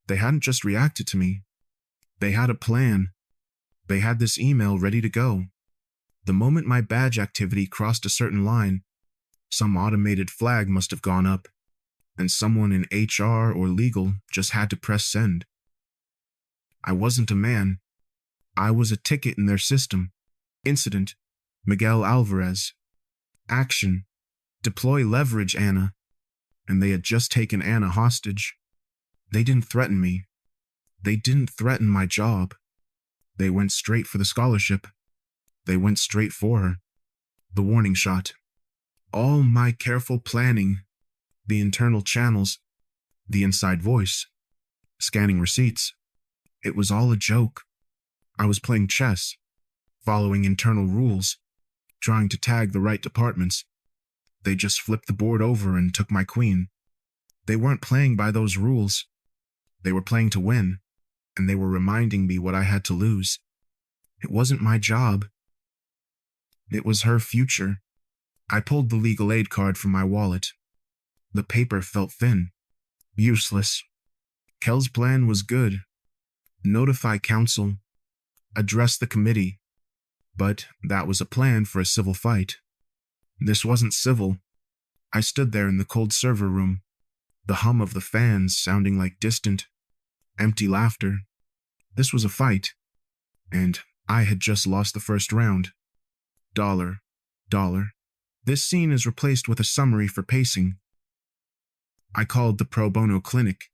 They hadn't just reacted to me. They had a plan. They had this email ready to go. The moment my badge activity crossed a certain line, some automated flag must have gone up, and someone in HR or legal just had to press send. I wasn't a man. I was a ticket in their system. Incident: Miguel Alvarez. Action: deploy leverage Anna. And they had just taken Anna hostage. They didn't threaten me. They didn't threaten my job. They went straight for the scholarship. They went straight for her. The warning shot. All my careful planning, the internal channels, the inside voice, scanning receipts. It was all a joke. I was playing chess, following internal rules, trying to tag the right departments. They just flipped the board over and took my queen. They weren't playing by those rules. They were playing to win, and they were reminding me what I had to lose. It wasn't my job. It was her future. I pulled the legal aid card from my wallet. The paper felt thin, useless. Kel's plan was good. Notify counsel, address the committee. But that was a plan for a civil fight. This wasn't civil. I stood there in the cold server room, the hum of the fans sounding like distant, empty laughter. This was a fight, and I had just lost the first round. $. This scene is replaced with a summary for pacing. I called the pro bono clinic.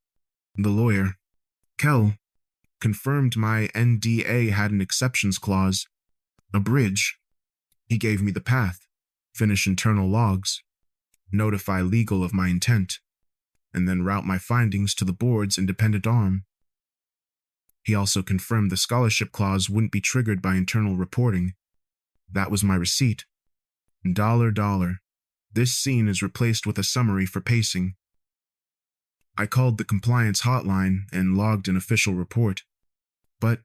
The lawyer, Kel, confirmed my NDA had an exceptions clause, a bridge. He gave me the path, finish internal logs, notify legal of my intent, and then route my findings to the board's independent arm. He also confirmed the scholarship clause wouldn't be triggered by internal reporting. That was my receipt. $. This scene is replaced with a summary for pacing. I called the compliance hotline and logged an official report. But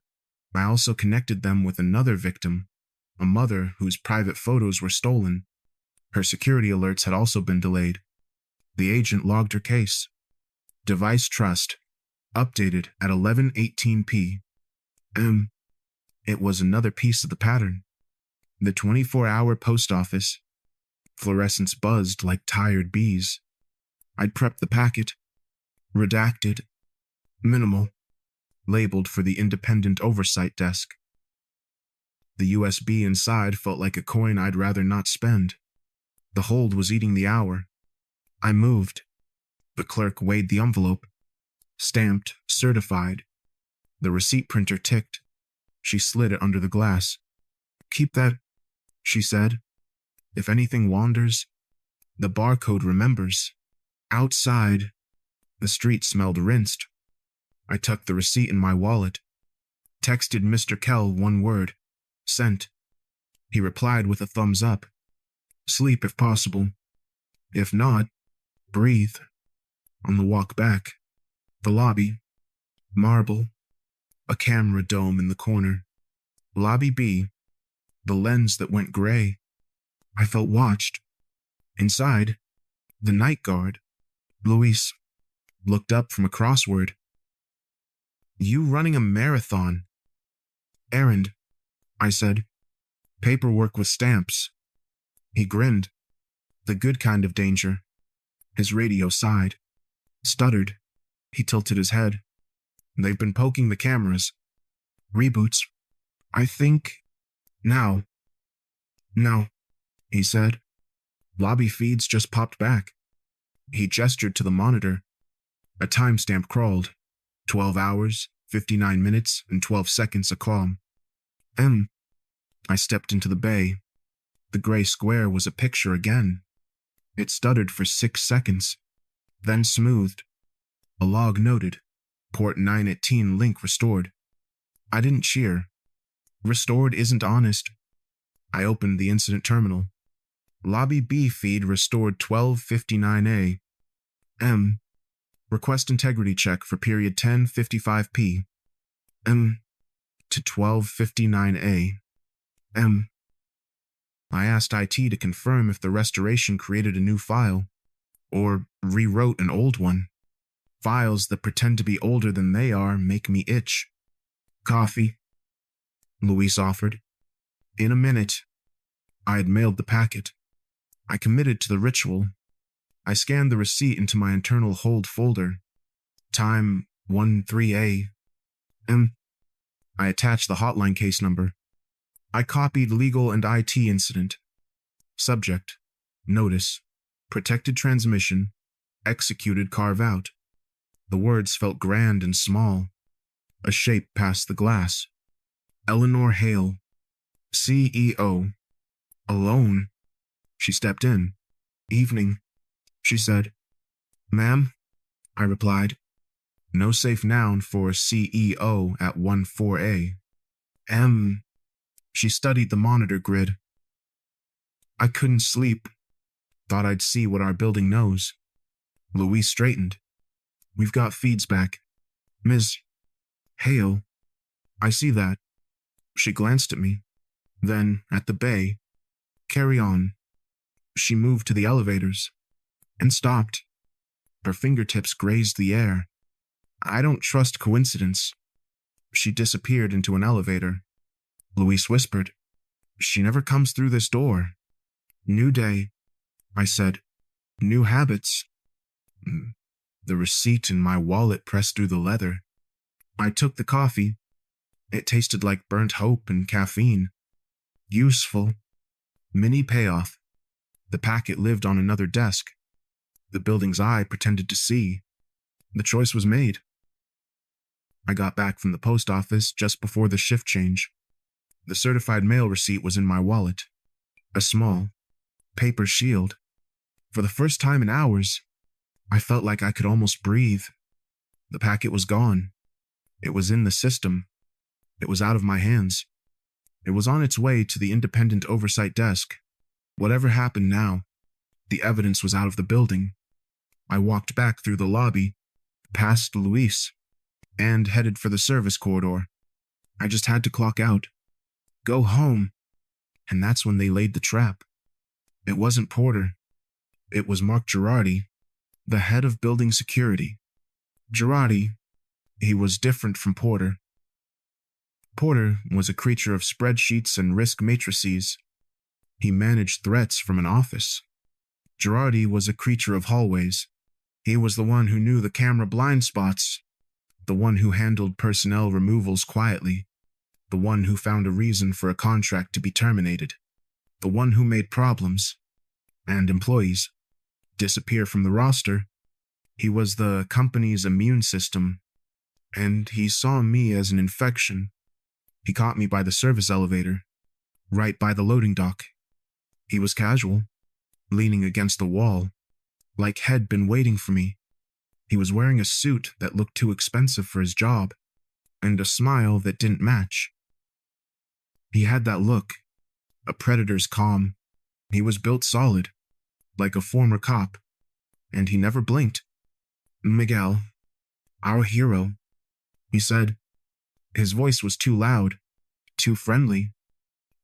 I also connected them with another victim, a mother whose private photos were stolen. Her security alerts had also been delayed. The agent logged her case. Device trust, updated at 11:18 p.m. It was another piece of the pattern. The 24-hour post office. Fluorescence buzzed like tired bees. I'd prepped the packet. Redacted. Minimal. Labeled for the independent oversight desk. The USB inside felt like a coin I'd rather not spend. The hold was eating the hour. I moved. The clerk weighed the envelope. Stamped, certified. The receipt printer ticked. She slid it under the glass. "Keep that," she said. "If anything wanders, the barcode remembers." Outside, the street smelled rinsed. I tucked the receipt in my wallet. Texted Mr. Kell one word. Sent. He replied with a thumbs up. Sleep if possible. If not, breathe. On the walk back, the lobby, marble, a camera dome in the corner. Lobby B, the lens that went gray. I felt watched. Inside, the night guard, Luis, looked up from a crossword. "You running a marathon?" "Errand," I said. "Paperwork with stamps." He grinned. The good kind of danger. His radio sighed. Stuttered. He tilted his head. They've been poking the cameras. Reboots. I think. Now. No, he said. Lobby feeds just popped back. He gestured to the monitor. A timestamp crawled. 12 hours, 59 minutes, and 12 seconds a calm. I stepped into the bay. The gray square was a picture again. It stuttered for 6 seconds, then smoothed. A log noted, port 918 link restored. I didn't cheer. Restored isn't honest. I opened the incident terminal. Lobby B feed restored 12:59 a.m. Request integrity check for period 10:55 p.m. to 12:59 a.m. I asked IT to confirm if the restoration created a new file, or rewrote an old one. Files that pretend to be older than they are make me itch. Coffee, Luis offered. In a minute. I had mailed the packet. I committed to the ritual. I scanned the receipt into my internal hold folder. Time 13 a.m. I attached the hotline case number. I copied legal and IT incident. Subject, notice, protected transmission, executed carve out. The words felt grand and small. A shape passed the glass. Eleanor Hale, CEO. Alone. She stepped in. Evening, she said. Ma'am, I replied. No safe noun for CEO at 14 a.m. She studied the monitor grid. I couldn't sleep. Thought I'd see what our building knows. Louise straightened. We've got feeds back. Ms. Hale. I see that. She glanced at me. Then, at the bay. Carry on. She moved to the elevators. And stopped. Her fingertips grazed the air. I don't trust coincidence. She disappeared into an elevator. Luis whispered, She never comes through this door. New day, I said. New habits. The receipt in my wallet pressed through the leather. I took the coffee. It tasted like burnt hope and caffeine. Useful. Mini payoff. The packet lived on another desk. The building's eye pretended to see. The choice was made. I got back from the post office just before the shift change. The certified mail receipt was in my wallet. A small, paper shield. For the first time in hours, I felt like I could almost breathe. The packet was gone. It was in the system. It was out of my hands. It was on its way to the independent oversight desk. Whatever happened now, the evidence was out of the building. I walked back through the lobby, past Luis, and headed for the service corridor. I just had to clock out. Go home. And that's when they laid the trap. It wasn't Porter. It was Mark Girardi, the head of building security. Girardi, he was different from Porter. Porter was a creature of spreadsheets and risk matrices. He managed threats from an office. Girardi was a creature of hallways. He was the one who knew the camera blind spots, the one who handled personnel removals quietly, the one who found a reason for a contract to be terminated, the one who made problems, and employees, disappear from the roster. He was the company's immune system, and he saw me as an infection. He caught me by the service elevator, right by the loading dock. He was casual, leaning against the wall, like he'd been waiting for me. He was wearing a suit that looked too expensive for his job, and a smile that didn't match. He had that look, a predator's calm. He was built solid, like a former cop, and he never blinked. Miguel, our hero, he said. His voice was too loud, too friendly.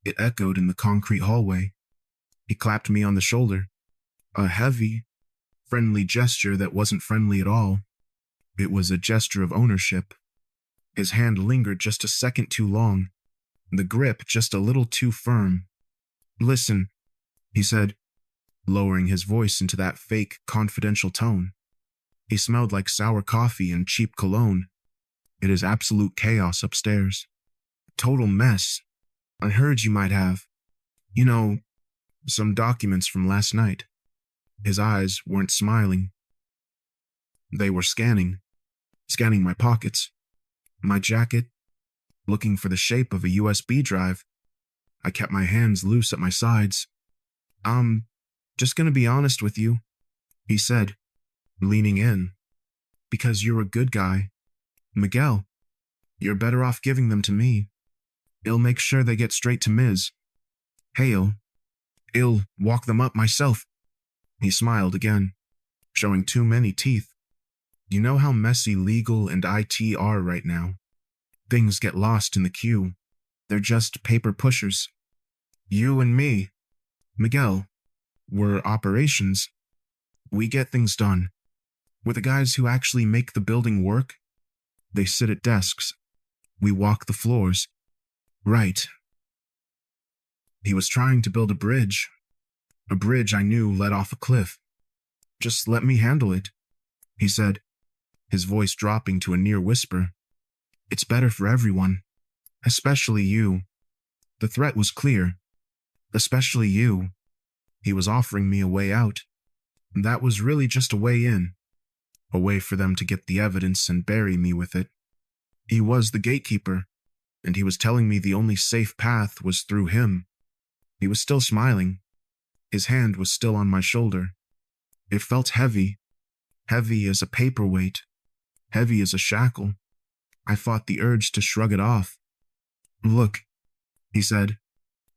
It echoed in the concrete hallway. He clapped me on the shoulder, a heavy, friendly gesture that wasn't friendly at all. It was a gesture of ownership. His hand lingered just a second too long, the grip just a little too firm. Listen, he said, lowering his voice into that fake, confidential tone. He smelled like sour coffee and cheap cologne. It is absolute chaos upstairs. Total mess. I heard you might have, you know, some documents from last night. His eyes weren't smiling. They were scanning my pockets, my jacket, looking for the shape of a USB drive. I kept my hands loose at my sides. I'm just gonna be honest with you, he said, leaning in. Because you're a good guy. Miguel, you're better off giving them to me. I'll make sure they get straight to Ms. Hale. I'll walk them up myself. He smiled again, showing too many teeth. You know how messy legal and IT are right now. Things get lost in the queue. They're just paper pushers. You and me, Miguel, we're operations. We get things done. We're the guys who actually make the building work. They sit at desks. We walk the floors. Right. He was trying to build a bridge. A bridge I knew led off a cliff. Just let me handle it, he said, his voice dropping to a near whisper. It's better for everyone, especially you. The threat was clear. Especially you. He was offering me a way out. That was really just a way in. A way for them to get the evidence and bury me with it. He was the gatekeeper, and he was telling me the only safe path was through him. He was still smiling. His hand was still on my shoulder. It felt heavy. Heavy as a paperweight. Heavy as a shackle. I fought the urge to shrug it off. Look, he said.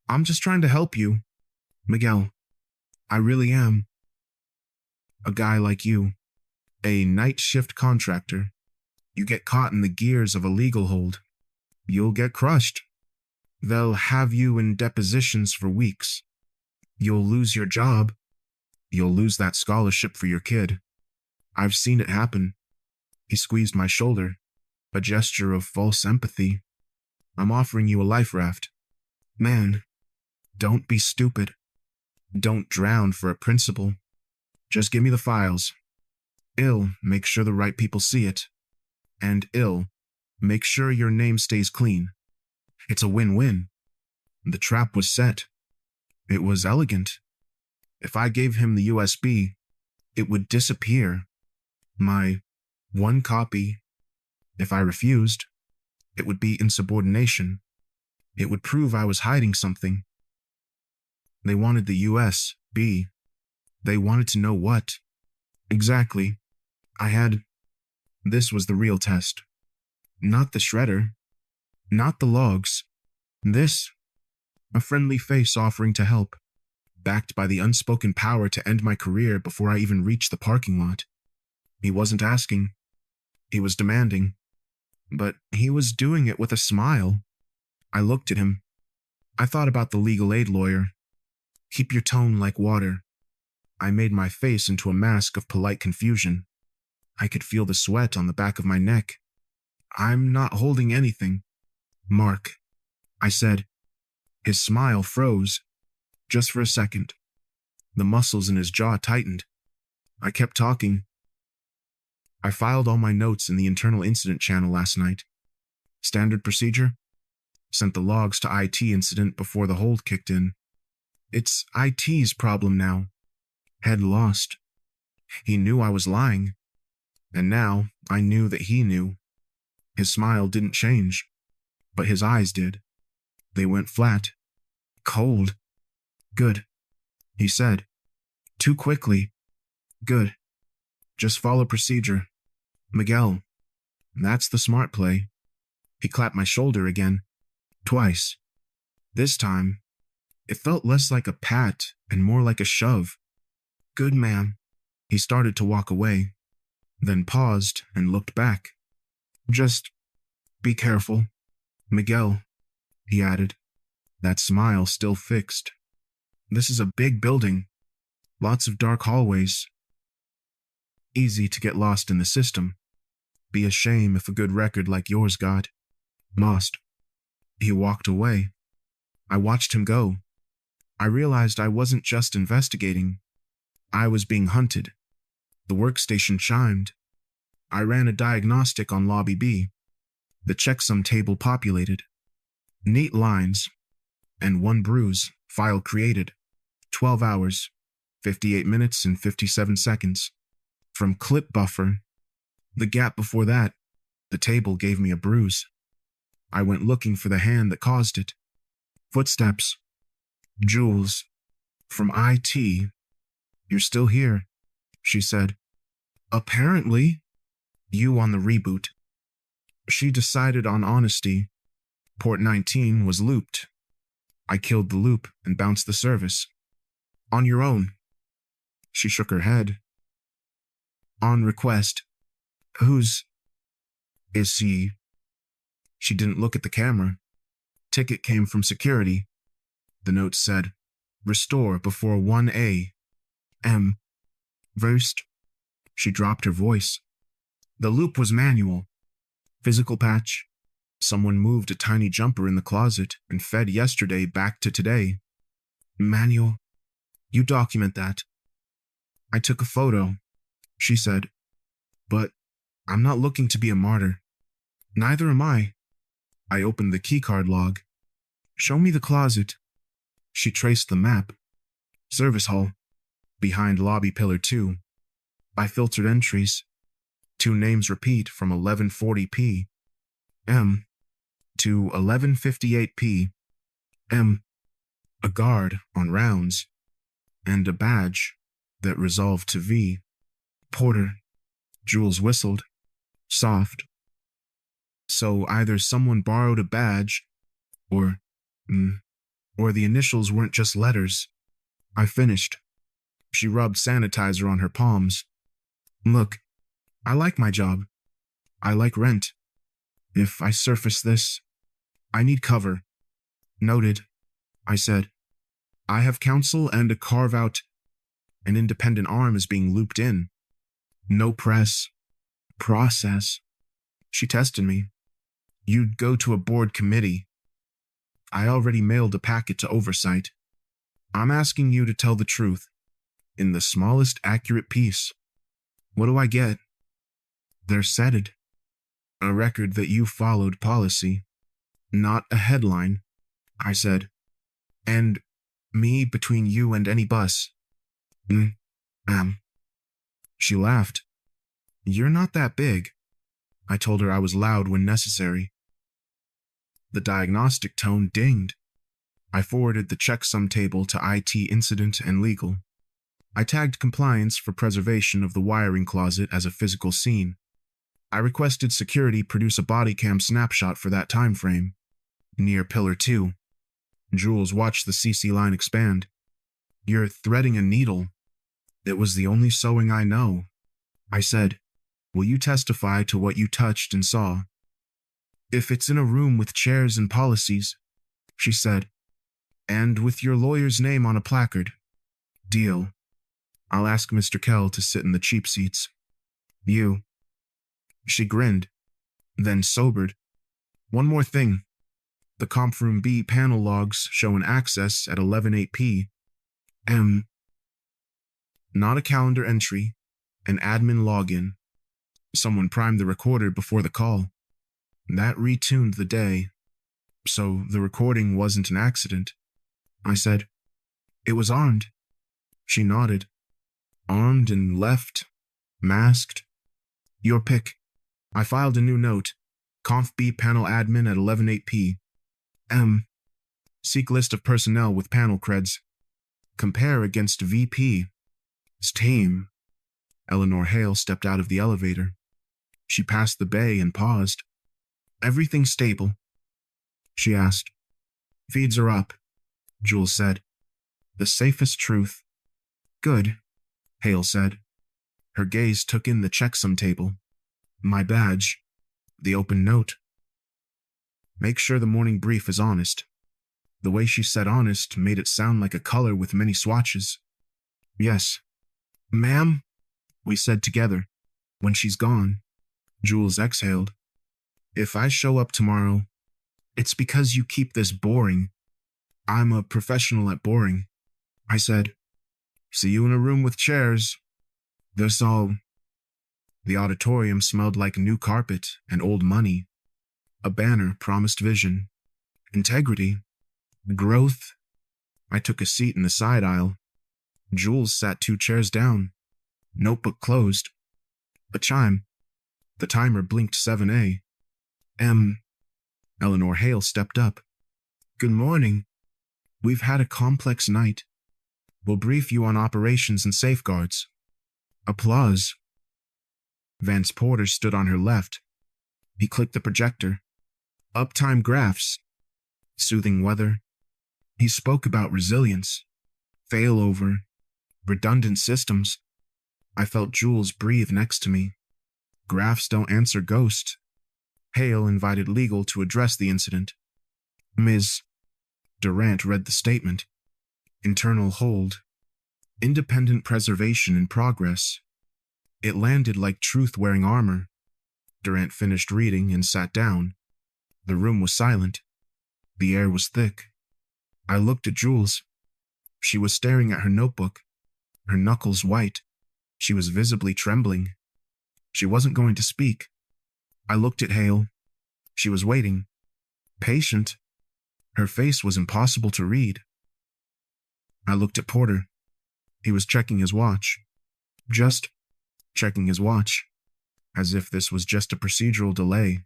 I'm just trying to help you, Miguel. I really am. A guy like you. A night shift contractor. You get caught in the gears of a legal hold. You'll get crushed. They'll have you in depositions for weeks. You'll lose your job. You'll lose that scholarship for your kid. I've seen it happen. He squeezed my shoulder, a gesture of false empathy. I'm offering you a life raft. Man, don't be stupid. Don't drown for a principle. Just give me the files. I'll make sure the right people see it. And I'll make sure your name stays clean. It's a win-win. The trap was set. It was elegant. If I gave him the USB, it would disappear. My one copy. If I refused, it would be insubordination. It would prove I was hiding something. They wanted the USB. They wanted to know what. Exactly. This was the real test. Not the shredder. Not the logs. This. A friendly face offering to help. Backed by the unspoken power to end my career before I even reached the parking lot. He wasn't asking. He was demanding. But he was doing it with a smile. I looked at him. I thought about the legal aid lawyer. Keep your tone like water. I made my face into a mask of polite confusion. I could feel the sweat on the back of my neck. I'm not holding anything. Mark, I said. His smile froze. Just for a second. The muscles in his jaw tightened. I kept talking. I filed all my notes in the internal incident channel last night. Standard procedure? Sent the logs to IT incident before the hold kicked in. It's IT's problem now. Head lost. He knew I was lying. And now I knew that he knew. His smile didn't change. But his eyes did. They went flat. Cold. Good, he said. Too quickly. Good. Just follow procedure. Miguel, that's the smart play. He clapped my shoulder again. Twice. This time, it felt less like a pat and more like a shove. Good, ma'am. He started to walk away, then paused and looked back. Just be careful. Miguel, he added, that smile still fixed. This is a big building. Lots of dark hallways. Easy to get lost in the system. Be a shame if a good record like yours got lost. He walked away. I watched him go. I realized I wasn't just investigating. I was being hunted. The workstation chimed. I ran a diagnostic on Lobby B. The checksum table populated. Neat lines, and one bruise, file created. 12 hours, 58 minutes and 57 seconds. From clip buffer, the gap before that, the table gave me a bruise. I went looking for the hand that caused it. Footsteps. Jules. From IT. You're still here, she said. Apparently. You on the reboot. She decided on honesty. Port 19 was looped. I killed the loop and bounced the service. On your own. She shook her head. On request. Whose? Is he? She didn't look at the camera. Ticket came from security. The note said, Restore before 1 a.m. Versed. She dropped her voice. The loop was manual. Physical patch. Someone moved a tiny jumper in the closet and fed yesterday back to today. Manual. You document that. I took a photo, she said. But I'm not looking to be a martyr. Neither am I. I opened the keycard log. Show me the closet. She traced the map. Service hall. Behind lobby pillar 2. I filtered entries. 2 names repeat from 11:40 p.m. to 11:58 p.m. A guard on rounds. And a badge that resolved to V. Porter. Jules whistled. Soft. So either someone borrowed a badge, or the initials weren't just letters. I finished. She rubbed sanitizer on her palms. Look, I like my job. I like rent. If I surface this, I need cover. Noted, I said. I have counsel and a carve-out. An independent arm is being looped in. No press. Process. She tested me. You'd go to a board committee. I already mailed a packet to oversight. I'm asking you to tell the truth, in the smallest accurate piece. What do I get? They're setted. A record that you followed policy. Not a headline, I said. And me between you and any bus. She laughed. You're not that big. I told her I was loud when necessary. The diagnostic tone dinged. I forwarded the checksum table to IT incident and legal. I tagged compliance for preservation of the wiring closet as a physical scene. I requested security produce a body cam snapshot for that time frame. Near pillar 2. Jules watched the CC line expand. You're threading a needle. It was the only sewing I know. I said, will you testify to what you touched and saw? If it's in a room with chairs and policies, she said, and with your lawyer's name on a placard. Deal. I'll ask Mr. Kell to sit in the cheap seats. You. She grinned, then sobered. One more thing. The Comp Room B panel logs show an access at 11:08 p.m. Not a calendar entry, an admin login. Someone primed the recorder before the call. That retuned the day, so the recording wasn't an accident. I said, it was armed. She nodded. Armed and left, masked. Your pick. I filed a new note. Conf B panel admin at 11:08 p.m. Seek list of personnel with panel creds. Compare against VP. It's tame. Eleanor Hale stepped out of the elevator. She passed the bay and paused. Everything stable? She asked. Feeds are up, Jules said. The safest truth. Good, Hale said. Her gaze took in the checksum table. My badge. The open note. Make sure the morning brief is honest. The way she said honest made it sound like a color with many swatches. Yes. Ma'am? We said together. When she's gone. Jules exhaled. If I show up tomorrow, it's because you keep this boring. I'm a professional at boring. I said, see you in a room with chairs. This all. The auditorium smelled like new carpet and old money. A banner promised vision, integrity, growth. I took a seat in the side aisle. Jules sat 2 chairs down, notebook closed. A chime. The timer blinked 7 a.m. Eleanor Hale stepped up. Good morning. We've had a complex night. We'll brief you on operations and safeguards. Applause. Vance Porter stood on her left. He clicked the projector. Uptime graphs. Soothing weather. He spoke about resilience, failover, redundant systems. I felt Jules breathe next to me. Graphs don't answer ghosts. Hale invited legal to address the incident. Ms. Durant read the statement. Internal hold. Independent preservation in progress. It landed like truth wearing armor. Durant finished reading and sat down. The room was silent. The air was thick. I looked at Jules. She was staring at her notebook, her knuckles white. She was visibly trembling. She wasn't going to speak. I looked at Hale. She was waiting. Patient. Her face was impossible to read. I looked at Porter. He was checking his watch. Just checking his watch. As if this was just a procedural delay.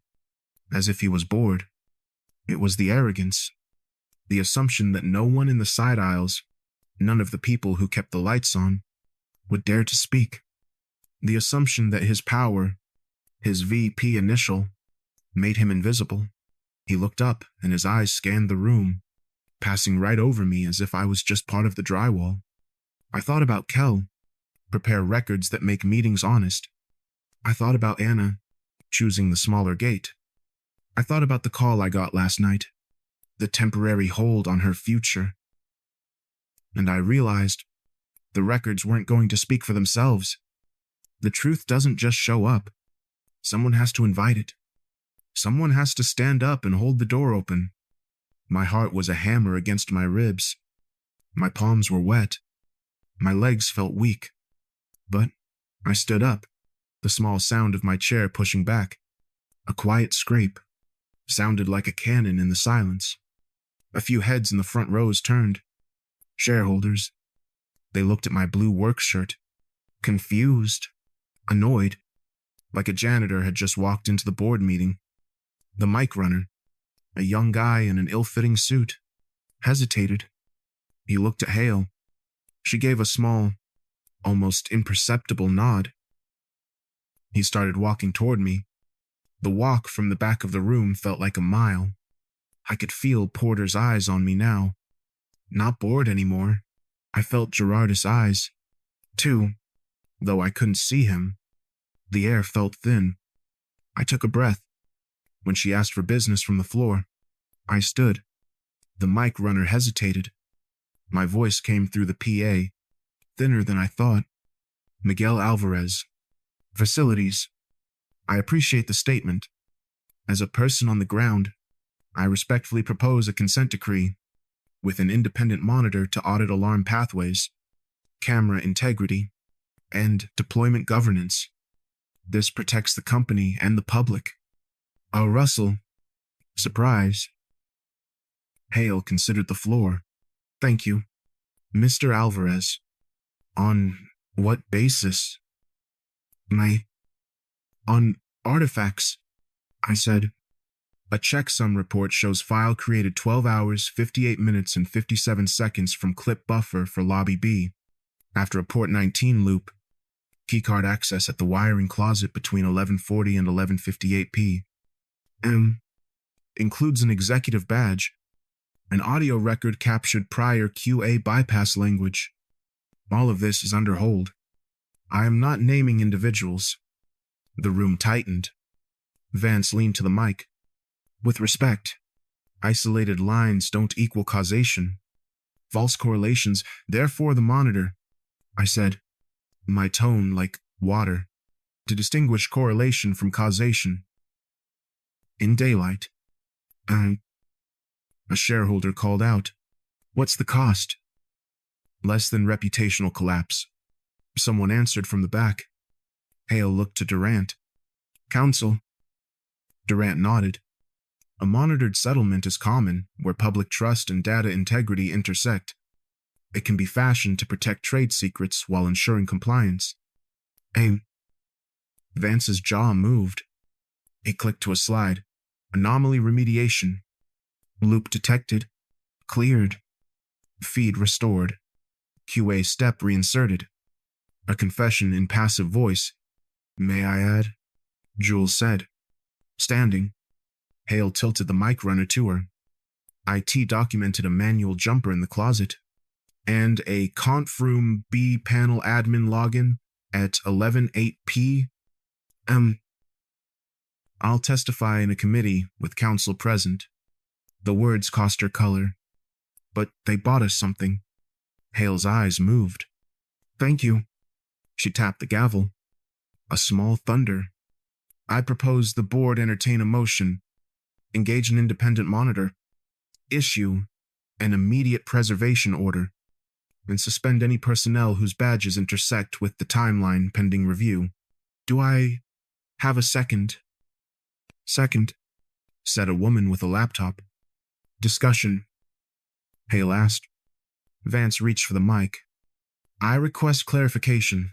As if he was bored. It was the arrogance. The assumption that no one in the side aisles, none of the people who kept the lights on, would dare to speak. The assumption that his power, his VP initial, made him invisible. He looked up and his eyes scanned the room, passing right over me as if I was just part of the drywall. I thought about Kel, prepare records that make meetings honest. I thought about Anna, choosing the smaller gate. I thought about the call I got last night, the temporary hold on her future. And I realized the records weren't going to speak for themselves. The truth doesn't just show up. Someone has to invite it. Someone has to stand up and hold the door open. My heart was a hammer against my ribs. My palms were wet. My legs felt weak. But I stood up, the small sound of my chair pushing back. A quiet scrape sounded like a cannon in the silence. A few heads in the front rows turned. Shareholders. They looked at my blue work shirt, confused, annoyed, like a janitor had just walked into the board meeting. The mic runner, a young guy in an ill-fitting suit, hesitated. He looked at Hale. She gave a small, almost imperceptible nod. He started walking toward me. The walk from the back of the room felt like a mile. I could feel Porter's eyes on me now. Not bored anymore. I felt Gerardus' eyes, too, though I couldn't see him. The air felt thin. I took a breath. When she asked for business from the floor, I stood. The mic runner hesitated. My voice came through the PA, thinner than I thought. Miguel Alvarez. Facilities. I appreciate the statement. As a person on the ground, I respectfully propose a consent decree with an independent monitor to audit alarm pathways, camera integrity, and deployment governance. This protects the company and the public. I'll rustle. Surprise. Hale considered the floor. Thank you. Mr. Alvarez. On what basis? On artifacts, I said. A checksum report shows file created 12 hours, 58 minutes, and 57 seconds from clip buffer for Lobby B. After a port 19 loop, keycard access at the wiring closet between 11:40 and 11:58 p. Includes an executive badge. An audio record captured prior QA bypass language. All of this is under hold. I am not naming individuals. The room tightened. Vance leaned to the mic. With respect, isolated lines don't equal causation. False correlations, therefore the monitor, I said, my tone like water, to distinguish correlation from causation. In daylight, a shareholder called out, "What's the cost?" "Less than reputational collapse." Someone answered from the back. Hale looked to Durant. "Counsel." Durant nodded. A monitored settlement is common where public trust and data integrity intersect. It can be fashioned to protect trade secrets while ensuring compliance. Vance's jaw moved. He clicked to a slide. Anomaly remediation. Loop detected. Cleared. Feed restored. QA step reinserted. A confession in passive voice. May I add? Jules said. Standing. Hale tilted the mic runner to her. IT documented a manual jumper in the closet. And a Confroom B panel admin login at 11:08 p.m. I'll testify in a committee with counsel present. The words cost her color. But they bought us something. Hale's eyes moved. Thank you. She tapped the gavel. A small thunder. I propose the board entertain a motion. Engage an independent monitor. Issue an immediate preservation order. And suspend any personnel whose badges intersect with the timeline pending review. Do I have a second? Second, said a woman with a laptop. Discussion, Hale asked. Vance reached for the mic. I request clarification.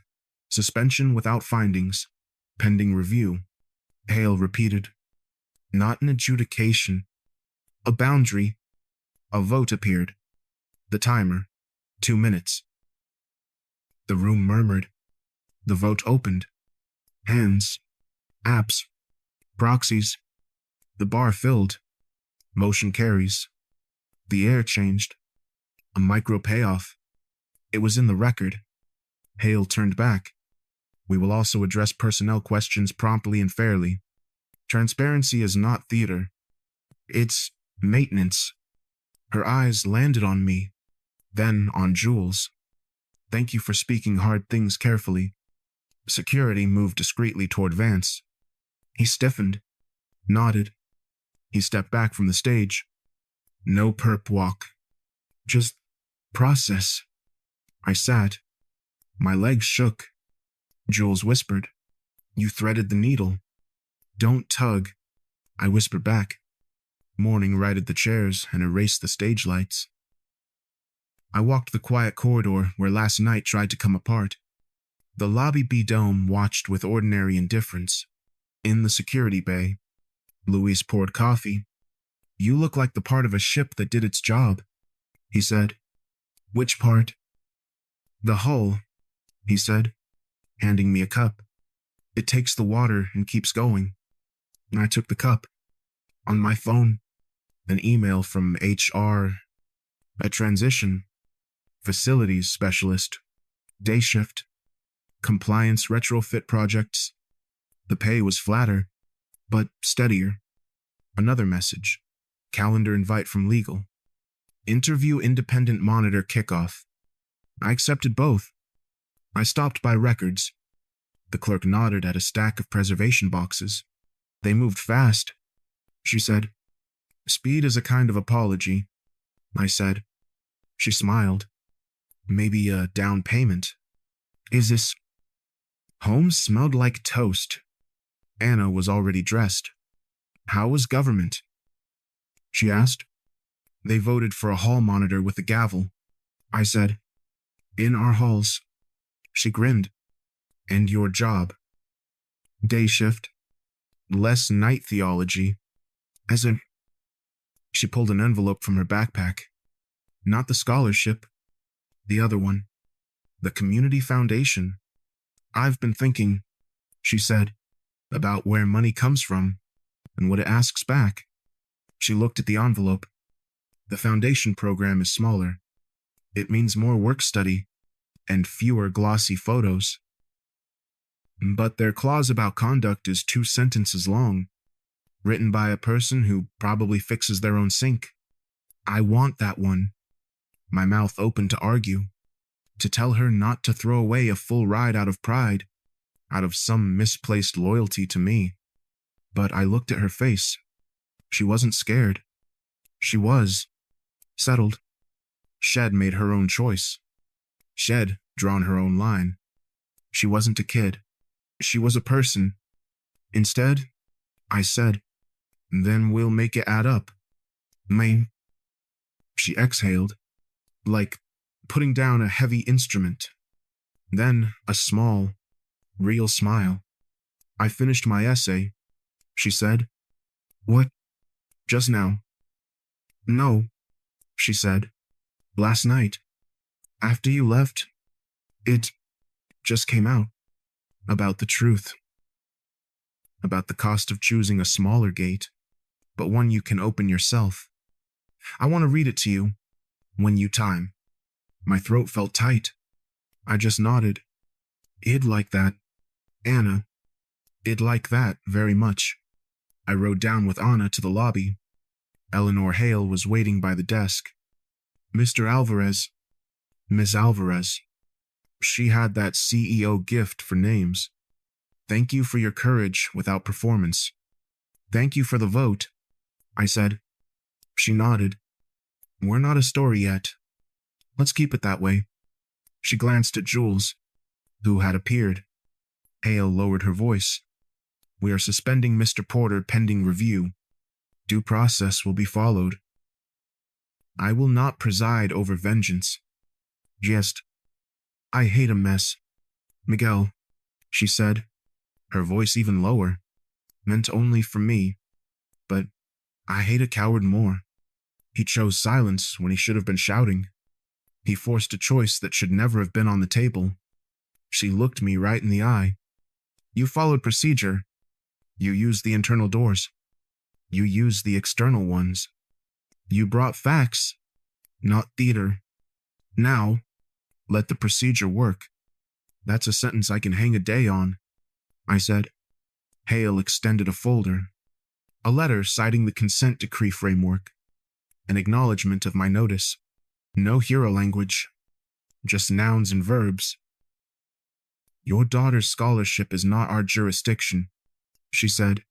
Suspension without findings. Pending review. Hale repeated. Not an adjudication. A boundary. A vote appeared. The timer. 2 minutes. The room murmured. The vote opened. Hands. Apps. Proxies. The bar filled. Motion carries. The air changed. A micro payoff. It was in the record. Hale turned back. We will also address personnel questions promptly and fairly. Transparency is not theater. It's maintenance. Her eyes landed on me, then on Jules. Thank you for speaking hard things carefully. Security moved discreetly toward Vance. He stiffened, nodded. He stepped back from the stage. No perp walk. Just process. I sat. My legs shook. Jules whispered, You threaded the needle. Don't tug. I whispered back. Morning righted the chairs and erased the stage lights. I walked the quiet corridor where last night tried to come apart. The lobby B dome watched with ordinary indifference. In the security bay, Luis poured coffee. You look like the part of a ship that did its job, he said. Which part? The hull, he said, handing me a cup. It takes the water and keeps going. I took the cup. On my phone, an email from HR. A transition. Facilities specialist. Day shift. Compliance retrofit projects. The pay was flatter, but steadier. Another message. Calendar invite from legal. Interview independent monitor kickoff. I accepted both. I stopped by records. The clerk nodded at a stack of preservation boxes. They moved fast. She said, Speed is a kind of apology. I said. She smiled. Maybe a down payment. Is this? Holmes smelled like toast. Anna was already dressed. How was government? She asked. They voted for a hall monitor with a gavel. I said, In our halls. She grinned. And your job? Day shift. Less night theology. As in... She pulled an envelope from her backpack. Not the scholarship. The other one. The Community Foundation. I've been thinking, she said, about where money comes from and what it asks back. She looked at the envelope. The foundation program is smaller. It means more work study and fewer glossy photos. But their clause about conduct is 2 sentences long, written by a person who probably fixes their own sink. I want that one. My mouth opened to argue, to tell her not to throw away a full ride out of pride, out of some misplaced loyalty to me. But I looked at her face. She wasn't scared. She was settled. Shed made her own choice. Shed drawn her own line. She wasn't a kid. She was a person. Instead, I said, Then we'll make it add up. May. She exhaled, like putting down a heavy instrument. Then a small, real smile. I finished my essay, she said. What? Just now? No, she said. Last night. After you left, it just came out. About the truth. About the cost of choosing a smaller gate, but one you can open yourself. I want to read it to you, when you time. My throat felt tight. I just nodded. I'd like that. Anna. I'd like that very much. I rode down with Anna to the lobby. Eleanor Hale was waiting by the desk. Mr. Alvarez. Miss Alvarez. She had that CEO gift for names. Thank you for your courage without performance. Thank you for the vote, I said. She nodded. We're not a story yet. Let's keep it that way. She glanced at Jules, who had appeared. Hale lowered her voice. We are suspending Mr. Porter pending review. Due process will be followed. I will not preside over vengeance. Just, I hate a mess. Miguel, she said, her voice even lower, meant only for me, but I hate a coward more. He chose silence when he should have been shouting. He forced a choice that should never have been on the table. She looked me right in the eye. You followed procedure. You used the internal doors. You used the external ones. You brought facts, not theater. Now, let the procedure work. That's a sentence I can hang a day on, I said. Hale extended a folder. A letter citing the consent decree framework. An acknowledgement of my notice. No hero language. Just nouns and verbs. Your daughter's scholarship is not our jurisdiction, she said.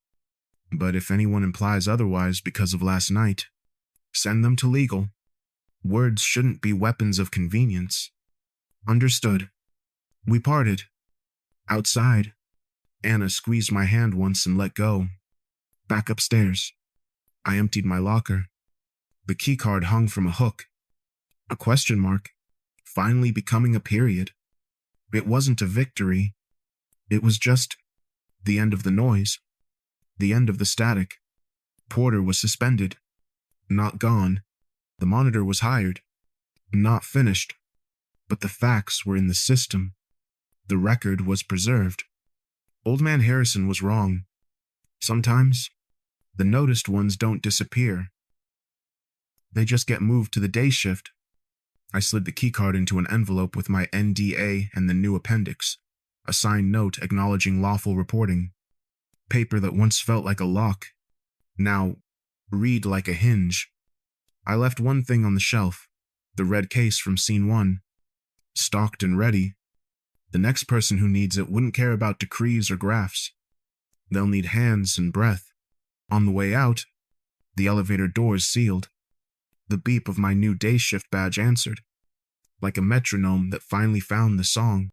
But if anyone implies otherwise because of last night, send them to legal. Words shouldn't be weapons of convenience. Understood. We parted. Outside. Anna squeezed my hand once and let go. Back upstairs. I emptied my locker. The keycard hung from a hook. A question mark, finally becoming a period. It wasn't a victory. It was just the end of the noise. The end of the static. Porter was suspended. Not gone. The monitor was hired. Not finished. But the facts were in the system. The record was preserved. Old Man Harrison was wrong. Sometimes, the noticed ones don't disappear. They just get moved to the day shift. I slid the keycard into an envelope with my NDA and the new appendix, a signed note acknowledging lawful reporting. Paper that once felt like a lock, now read like a hinge. I left one thing on the shelf, the red case from Scene 1, stocked and ready. The next person who needs it wouldn't care about decrees or graphs. They'll need hands and breath. On the way out, the elevator doors sealed. The beep of my new day shift badge answered, like a metronome that finally found the song.